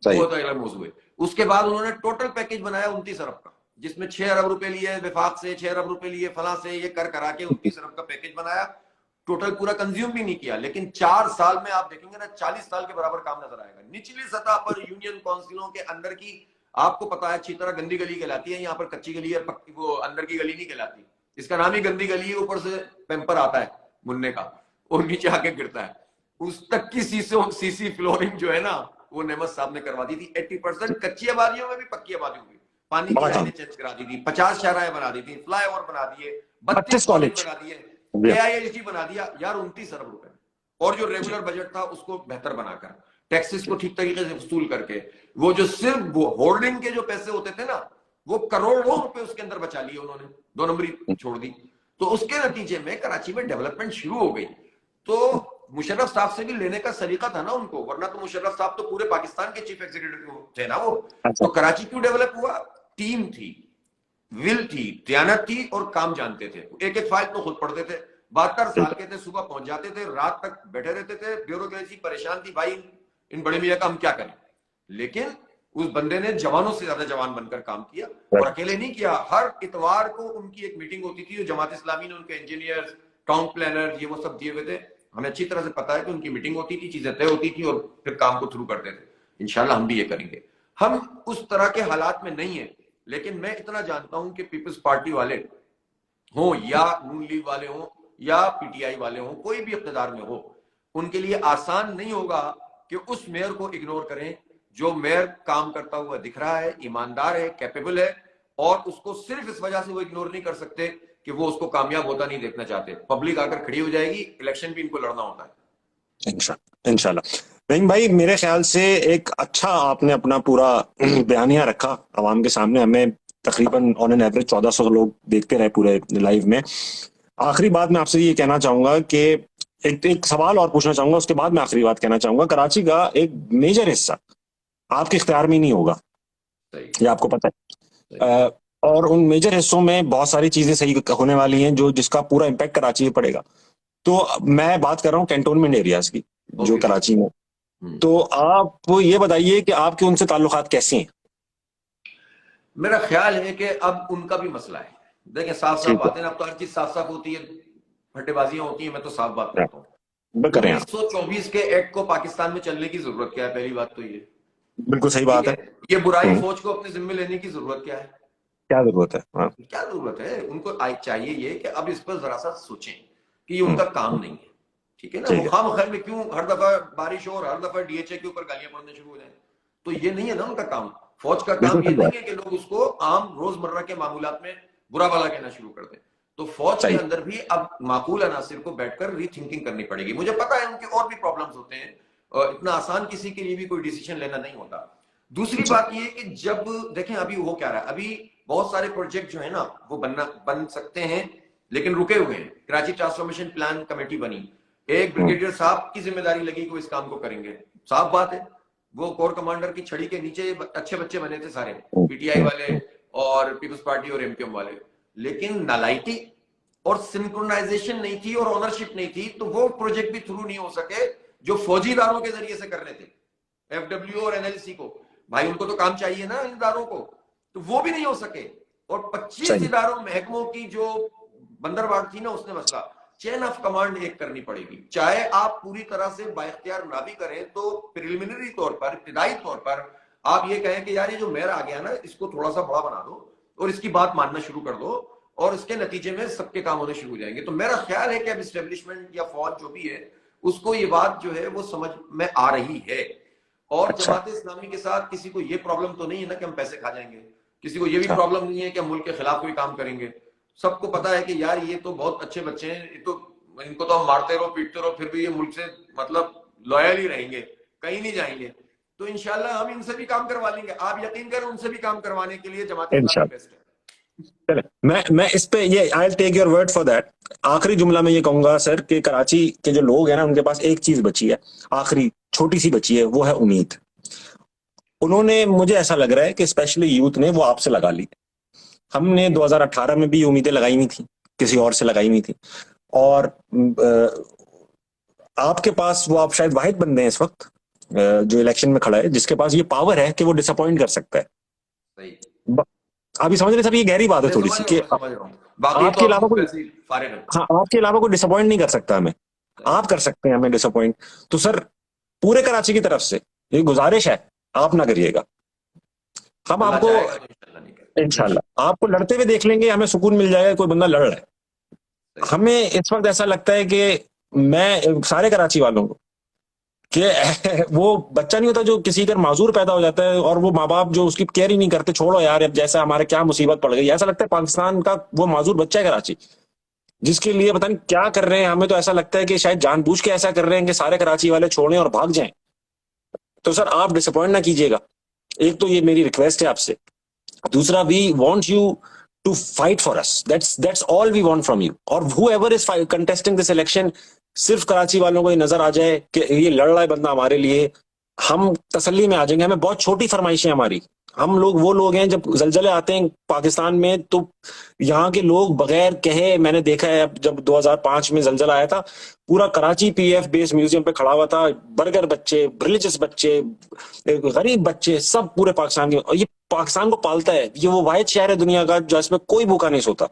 सही। वो तो अलग मौजूद है। उसके बाद उन्होंने टोटल पैकेज बनाया 29 अरब का, जिसमें 6 अरब रुपए लिए विफाक से, 6 अरब रुपए लिए फला से, ये कर करा के 29 अरब का पैकेज बनाया। टोटल पूरा कंज्यूम भी नहीं किया, लेकिन 4 साल में आप देखेंगे ना 40 साल के बराबर काम नजर आएगा। निचली सतह पर यूनियन काउंसिलों के अंदर की, आपको पता है अच्छी तरह, गंदी गली कहलाती है। यहाँ पर कच्ची गली है, पक्की वो अंदर की गली नहीं कहलाती। इसका नाम ही गंदी गली है। ऊपर से पेम्पर आता है मुन्ने का और नीचे आके गिरता है। उस तक की सीसी फ्लोरिंग जो है ना, वो नेमत साहब ने करवा दी थी। 80% कच्ची आबादियों में भी, पक्की आबादियों में भी पानी की बड़ा लाइनें काम, चेंज करा दी थी, 50 शहराएं बना दी थी, फ्लाईओवर बना दिए, 32 32 कॉलेज कॉलेज। बना दिए, AIHD बना दिया यार, 29 अरब रुपए। और जो रेगुलर बजट था उसको बेहतर बनाकर, टैक्सेस को ठीक तरीके से वसूल करके, वो जो सिर्फ वो होर्डिंग के जो पैसे होते थे ना, वो करोड़ों रुपए उसके अंदर बचा लिए उन्होंने, 2 नंबरी छोड़ दी। तो उसके नतीजे में कराची में डेवलपमेंट शुरू हो गई। तो मुशर्रफ साहब से भी लेने का सलीका था ना उनको, वरना तो मुशर्रफ साहब तो पूरे पाकिस्तान के चीफ एग्जीक्यूटिव थे ना वो। अच्छा तो कराची क्यों डेवलप हुआ? टीम थी, विल थी, दयानत थी और काम जानते थे। एक एक फाइल तो खुद पढ़ते थे। 72 साल के थे, सुबह पहुंच जाते थे, रात तक बैठे रहते थे, ब्यूरोक्रेसी परेशान थी भाई, इन बड़े मियाँ का हम क्या करें। लेकिन उस बंदे ने जवानों से ज्यादा जवान बनकर काम किया, और अकेले नहीं किया। हर इतवार को उनकी एक मीटिंग होती थी, जो जमात इस्लामी ने उनके इंजीनियर, टाउन प्लानर, ये वो सब दिए हुए थे। हमें अच्छी तरह से पता है कि उनकी मीटिंग होती थी, चीजें तय होती थी, और फिर काम को शुरू करते थे। इंशाल्लाह हम भी ये करेंगे। हम उस तरह के हालात में नहीं है, लेकिन मैं इतना जानता हूं कि पीपल्स पार्टी वाले हो या नून लीग वाले हो या पीटीआई वाले हो, कोई भी इख्तिदार में हो, उनके लिए आसान नहीं होगा कि उस मेयर को इग्नोर करें जो मेयर काम करता हुआ दिख रहा है, ईमानदार है, कैपेबल है, और उसको सिर्फ इस वजह से वो इग्नोर नहीं कर सकते कि वो उसको कामयाब होता नहीं देखना चाहते। पब्लिक आकर खड़ी हो जाएगी, इलेक्शन भी इनको लड़ना होता है। इंशाल्लाह। रहीम भाई, मेरे ख्याल से एक अच्छा आपने अपना पूरा बयानिया रखा आवाम के सामने। हमें तकरीबन ऑन एन एवरेज 1400 लोग देखते रहे पूरे लाइव में। आखिरी बात मैं आपसे ये कहना चाहूंगा कि एक सवाल और पूछना चाहूंगा, उसके बाद मैं आखिरी बात कहना चाहूंगा। कराची का एक मेजर हिस्सा आपके इख्तियार में नहीं होगा, ये आपको पता है, और उन मेजर हिस्सों में बहुत सारी चीजें सही होने वाली हैं जो जिसका पूरा इम्पैक्ट कराची में पड़ेगा। तो मैं बात कर रहा हूँ कैंटोनमेंट एरियाज की जो कराची में। तो आप ये बताइए कि आपके उनसे ताल्लुकात कैसे हैं? मेरा ख्याल है कि अब उनका भी मसला है। देखें, साफ साफ बातें, अब तो हर चीज साफ साफ होती है, फटेबाजियां होती हैं, मैं तो साफ बात करता हूँ। 1924 के एक्ट को पाकिस्तान में चलने की जरूरत क्या है? पहली बात तो ये बिल्कुल सही बात है। ये बुराई फौज को अपने जिम्मे लेने की जरूरत क्या है? क्या जरूरत है? क्या जरूरत है? उनको चाहिए ये कि अब इस पर जरा सा सोचें कि ये उनका काम नहीं है, ठीक है ना। मुखाम में क्यों हर दफा बारिश हो और हर दफा डीएचए के ऊपर गालियां पड़ने शुरू हो जाए? तो ये नहीं है ना उनका काम। फौज का काम ये नहीं है कि लोग उसको आम रोजमर्रा के मामूलात में बुरा भला कहना शुरू कर दें। तो फौज के अंदर भी अब माकूल अनासिर को बैठकर रीथिंकिंग करनी पड़ेगी। मुझे पता है उनके और भी प्रॉब्लम्स होते हैं, इतना आसान किसी के लिए भी कोई डिसीजन लेना नहीं होता। दूसरी बात ये कि जब देखें अभी हो क्या रहा है, अभी बहुत सारे प्रोजेक्ट जो है ना वो बन सकते हैं लेकिन रुके हुए हैं। कराची ट्रांसफॉर्मेशन प्लान कमेटी बनी, एक ब्रिगेडियर साहब की जिम्मेदारी लगी कि वो इस काम को करेंगे। साफ बात है, वो कोर कमांडर की छड़ी के नीचे अच्छे बच्चे बने थे सारे, पीटीआई वाले और पीपल्स पार्टी और एमक्यूएम वाले, लेकिन नालायकी और सिंक्रोनाइजेशन नहीं थी और ओनरशिप नहीं थी, तो वो प्रोजेक्ट भी थ्रू नहीं हो सके जो फौजी इदारों के जरिए से करने थे, एफडब्ल्यू और एनएलसी को। भाई उनको तो काम चाहिए ना इन इदारों को, तो वो भी नहीं हो सके। और 25 इदारों महकमों की जो बंदरबांट थी ना, उसने मसला चेन ऑफ कमांड एक करनी पड़ेगी। चाहे आप पूरी तरह से बाइख्तियार ना भी करें, तो प्रिलिमिनरी तौर पर, इब्तिदाई तौर पर आप ये कहें कि यार ये जो मेयर आ गया ना, इसको थोड़ा सा बड़ा बना दो और इसकी बात मानना शुरू कर दो, और इसके नतीजे में सबके काम होने शुरू हो जाएंगे। तो मेरा ख्याल है कि अब इस्टेब्लिशमेंट या फौज जो भी है उसको ये बात जो है वो समझ में आ रही है। और जमात इस्लामी के साथ किसी को ये प्रॉब्लम तो नहीं है ना कि हम पैसे खा जाएंगे, किसी को ये भी प्रॉब्लम नहीं है कि हम मुल्क के खिलाफ कोई काम करेंगे। सबको पता है कि यार ये तो बहुत अच्छे बच्चे हैं, ये तो इनको तो हम मारते रहो पीटते रहो फिर भी ये मुल्क से मतलब लॉयल ही रहेंगे, कहीं नहीं जाएंगे। तो इंशाल्लाह हम इनसे भी काम करवा लेंगे। आप यकीन करें, उनसे भी काम करवाने के लिए जमात इस्लामी बेस्ट है। चले, मैं इस पे ये I will take your word for that. आखिरी जुमला मैं ये कहूंगा सर कि कराची के जो लोग हैं ना, उनके पास एक चीज बची है, आखिरी छोटी सी बची है, वो है उम्मीद। उन्होंने, मुझे ऐसा लग रहा है कि स्पेशली यूथ ने वो आपसे लगा ली। हमने 2018 में भी उम्मीदें लगाई हुई थी, किसी और से लगाई हुई थी, और आपके पास वो, आप शायद वाहिद बंदे हैं इस वक्त जो इलेक्शन में खड़ा है जिसके पास ये पावर है कि वो डिसअपॉइंट कर सकता है। अभी समझ रहे सब, ये गहरी बात है थोड़ी सी कि आपके अलावा कोई, हाँ, आपके अलावा कोई डिसअपॉइंट नहीं कर सकता हमें, आप कर सकते हैं हमें डिसअपॉइंट। तो सर पूरे कराची की तरफ से ये गुजारिश है, आप ना करिएगा। हम आपको इंशाल्लाह आपको लड़ते हुए देख लेंगे, हमें सुकून मिल जाएगा कोई बंदा लड़ रहा है। हमें इस वक्त ऐसा लगता है कि मैं सारे कराची वालों को कि वो बच्चा नहीं होता जो किसी का माजूर पैदा हो जाता है और वो माँ बाप जो उसकी केयर ही नहीं करते, छोड़ो यार अब जैसा हमारे क्या मुसीबत पड़ गई। ऐसा लगता है पाकिस्तान का वो माजूर बच्चा है कराची, जिसके लिए पता नहीं क्या कर रहे हैं। हमें तो ऐसा लगता है कि शायद जानबूझ के ऐसा कर रहे हैं कि सारे कराची वाले छोड़ें और भाग जाएं। तो सर आप डिसअपॉइंट ना कीजिएगा, एक तो ये मेरी रिक्वेस्ट है आपसे। दूसरा, we want you to fight for us, that's all we want from you. और whoever is contesting this election, सिर्फ कराची वालों को ये नजर आ जाए कि ये लड़ रहा है बंदा हमारे लिए, हम तसल्ली में आ जाएंगे। हमें बहुत छोटी फरमाइशें हमारी, हम लोग वो लोग हैं, जब जलजले आते हैं पाकिस्तान में तो यहाँ के लोग बगैर कहे, मैंने देखा है अब जब 2005 में जलजला आया था, पूरा कराची पीएफ बेस म्यूजियम पे खड़ा हुआ था, बर्गर बच्चे, रिलीजियस बच्चे, गरीब बच्चे, सब पूरे पाकिस्तान के, और ये पाकिस्तान को पालता है। ये वो वाहिद शहर है दुनिया का जो इसमें कोई भूखा नहीं सोता,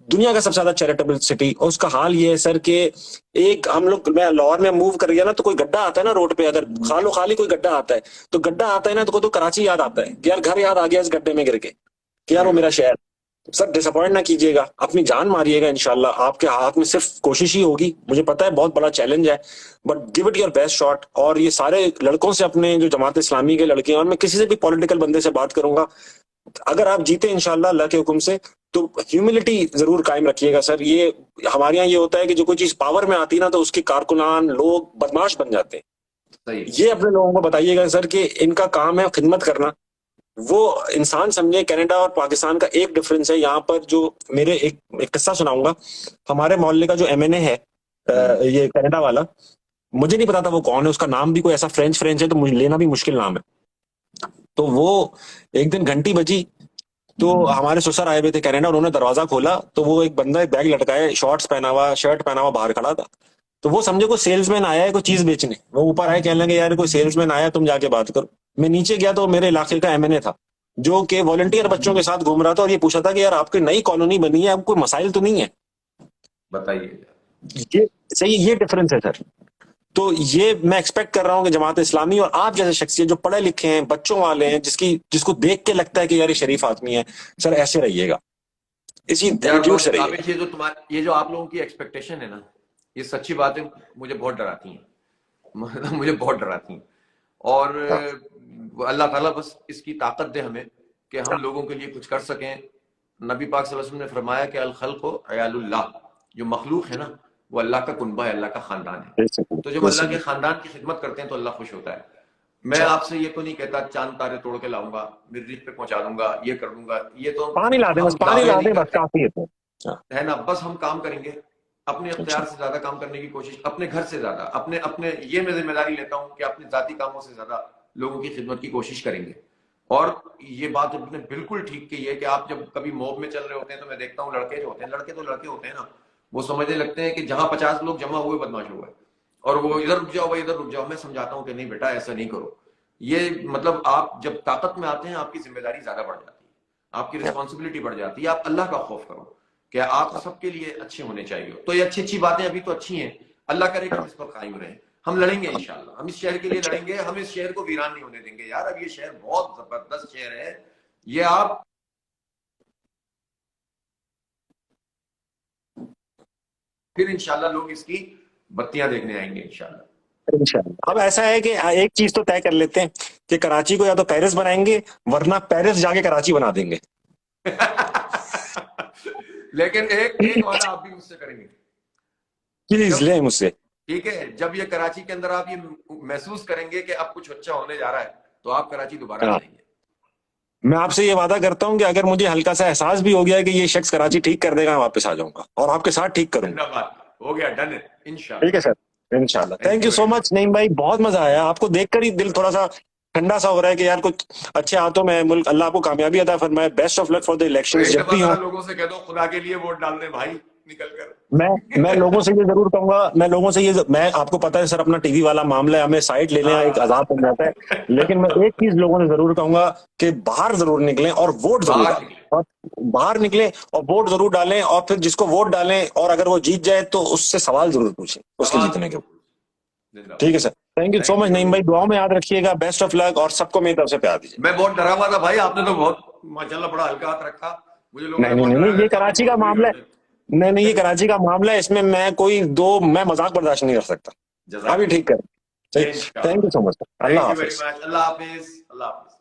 दुनिया का सबसे ज्यादा चैरिटेबल सिटी। और उसका हाल ये है सर कि एक हम लोग, मैं लाहौर में मूव कर गया ना, तो कोई गड्ढा आता है ना रोड पे, अगर खालो खाली कोई गड्ढा आता है, तो गड्ढा आता है ना तो कराची याद आता है कि यार घर याद आ गया इस गड्ढे में गिर के, कि यार वो मेरा शहर। सर डिसअपॉइंट ना कीजिएगा, अपनी जान मारिएगा, इंशाल्लाह आपके हाथ में सिर्फ कोशिश ही होगी। मुझे पता है बहुत बड़ा चैलेंज है, but give it your best shot. और ये सारे लड़कों से, अपने जो जमात इस्लामी के लड़के हैं, और मैं किसी से भी पॉलिटिकल बंदे से बात करूंगा, अगर आप जीते इंशाल्लाह अल्लाह के हुक्म से, तो ह्यूमिलिटी जरूर कायम रखिएगा सर। ये हमारे यहाँ ये होता है कि जो कोई चीज पावर में आती है ना, तो उसके कारकुनान लोग बदमाश बन जाते हैं। सही। ये अपने लोगों को बताइएगा सर कि इनका काम है खिदमत करना, वो इंसान समझे। कनाडा और पाकिस्तान का एक डिफरेंस है यहाँ पर, जो मेरे एक किस्सा सुनाऊंगा। हमारे मोहल्ले का जो एमएनए है, ये कनाडा वाला, मुझे नहीं पता था वो कौन है, उसका नाम भी कोई ऐसा फ्रेंच फ्रेंच है तो मुझे लेना भी मुश्किल नाम है। तो वो एक दिन घंटी बजी, तो हमारे ससुर आए हुए थे कनाडा, उन्होंने दरवाजा खोला तो वो एक बंदा एक बैग लटकाए, शॉर्ट्स पहना हुआ, शर्ट पहना हुआ बाहर खड़ा था। तो वो समझे कोई सेल्समैन आया है कोई चीज बेचने, वो ऊपर आए, कहने लगे यार कोई सेल्समैन आया, तुम जाके बात करो। मैं नीचे गया तो मेरे इलाके का एमएनए था, जो कि वॉलंटियर बच्चों के साथ घूम रहा था, और ये पूछा था कि यार आपकी नई कॉलोनी बनी है, अब कोई मसाइल तो नहीं है। बताइए। ये सही, ये डिफरेंस है सर। तो ये मैं एक्सपेक्ट कर रहा हूँ कि जमात इस्लामी और आप जैसे शख्सियत जो पढ़े लिखे हैं, बच्चों वाले हैं, जिसको देख के लगता है कि यार ये शरीफ आदमी है, सर ऐसे रहिएगा, इसी यार एटीट्यूड बहुत से रहिए। काबिल, ये जो आप लोगों की एक्सपेक्टेशन है ना, ये सच्ची बातें मुझे बहुत डराती हैं, मतलब मुझे बहुत डराती हैं। और हाँ, अल्लाह ताला बस इसकी ताकत दे हमें कि हम लोगों के लिए कुछ कर सकें। नबी पाक सल्लल्लाहु अलैहि वसल्लम ने फरमाया कि अल खल्क़ु अयालुल्लाह, जो मखलूक है ना वो अल्लाह का कुनबा है, अल्लाह का खानदान है। तो जब अल्लाह के खानदान की खिदमत करते हैं तो अल्लाह खुश होता है। मैं आपसे ये तो नहीं कहता चांद तारे तोड़ के लाऊंगा, मरीख पे पहुंचा दूंगा, ये कर दूंगा, ये तो पानी ला दे, बस हम पानी दावे ला नहीं दे, बस करते, काफी है। तो हाँ, है ना। बस हम काम करेंगे, अपने अच्छा अख्तियार से ज्यादा काम करने की कोशिश, अपने घर से ज्यादा, अपने अपने ये मैं जिम्मेदारी लेता हूं कि अपने जाती कामों से ज्यादा लोगों की खिदमत की कोशिश करेंगे। और ये बात आपने बिल्कुल ठीक की है कि आप जब कभी मॉब में चल रहे होते हैं तो मैं देखता हूँ लड़के जो होते हैं, लड़के तो लड़के होते हैं ना, वो समझने लगते हैं कि जहां 50 लोग जमा हुए बदमाश हुए और वो इधर रुक जाओ भाई, इधर रुक जाओ। मैं समझाता हूँ कि नहीं बेटा ऐसा नहीं करो। ये मतलब आप जब ताकत में आते हैं आपकी जिम्मेदारी ज्यादा बढ़ जाती है, आपकी रिस्पॉन्सिबिलिटी बढ़ जाती है, आप अल्लाह का खौफ करो कि आप सबके लिए अच्छे होने चाहिए। तो ये अच्छी अच्छी बातें अभी तो अच्छी हैं, अल्लाह करे कि हम इस पर कायम रहें। हम लड़ेंगे इंशाल्लाह, हम इस शहर के लिए लड़ेंगे, हम इस शहर को वीरान नहीं होने देंगे यार। अब ये शहर बहुत जबरदस्त शहर है, ये आप फिर इंशाल्लाह लोग इसकी बत्तियां देखने आएंगे इंशाल्लाह। इंशाल्लाह। अब ऐसा है कि एक चीज तो तय कर लेते हैं कि कराची को या तो पेरिस बनाएंगे, वरना पेरिस जाके कराची बना देंगे। लेकिन एक एक वादा आप भी मुझसे करेंगे, प्लीज जब ले मुझसे। ठीक है, जब ये कराची के अंदर आप ये महसूस करेंगे कि अब कुछ अच्छा होने जा रहा है तो आप कराची दोबारा हाँ, आएंगे। मैं आपसे ये वादा करता हूँ कि अगर मुझे हल्का सा एहसास भी हो गया कि ये शख्स कराची ठीक कर देगा, मैं वापस आ जाऊंगा और आपके साथ ठीक करूंगा। धन्यवाद, हो गया, डन है ठीक इंशाल्लाह। है सर, इंशाल्लाह। Thank thank you you so very much Naeem भाई, बहुत मजा आया आपको देखकर ही, दिल थोड़ा सा ठंडा सा हो रहा है कि यार कुछ अच्छे हाथों में मुल्क, अल्लाह आपको कामयाबी अता फरमाए। Best of luck for the much. Elections एक जब दफा भी हो। जरा लोगों से कह दो खुदा के लिए वोट डाल दे भाई, निकल कर। मैं लोगों से ये जरूर कहूंगा, मैं आपको पता है सर अपना टीवी वाला मामला है, हमें साइड लेने एक आजाद बन जाता है, लेकिन मैं एक चीज लोगों से जरूर कहूंगा कि बाहर जरूर निकलें और वोट जरूर बाहर डालें, निकले, और बाहर निकलें और वोट जरूर डालें, और फिर जिसको वोट डालें और अगर वो जीत जाए तो उससे सवाल जरूर पूछें उसके सवाल जीतने के। जिंदाबाद। ठीक है sir, thank you so thank much you Naeem भाई, दुआओं में याद रखिएगा, बेस्ट ऑफ लक, और सबको मेरी तरफ से प्यार दीजिए। मैं बहुत डरा हुआ था भाई, आपने तो बहुत माशाल्लाह बड़ा हल्का हाथ रखा, मुझे लोगों ने नहीं नहीं बहुत नहीं डराया नहीं, ये था कराची बहुत का बुरी मामला है। बात है। नहीं नहीं, ये कराची का मामला है, इसमें मैं मजाक बर्दाश्त नहीं कर सकता। अभी ठीक कर, thank you so much, Allah thank you very Hafiz. Much, Allah Hafiz, Allah Hafiz.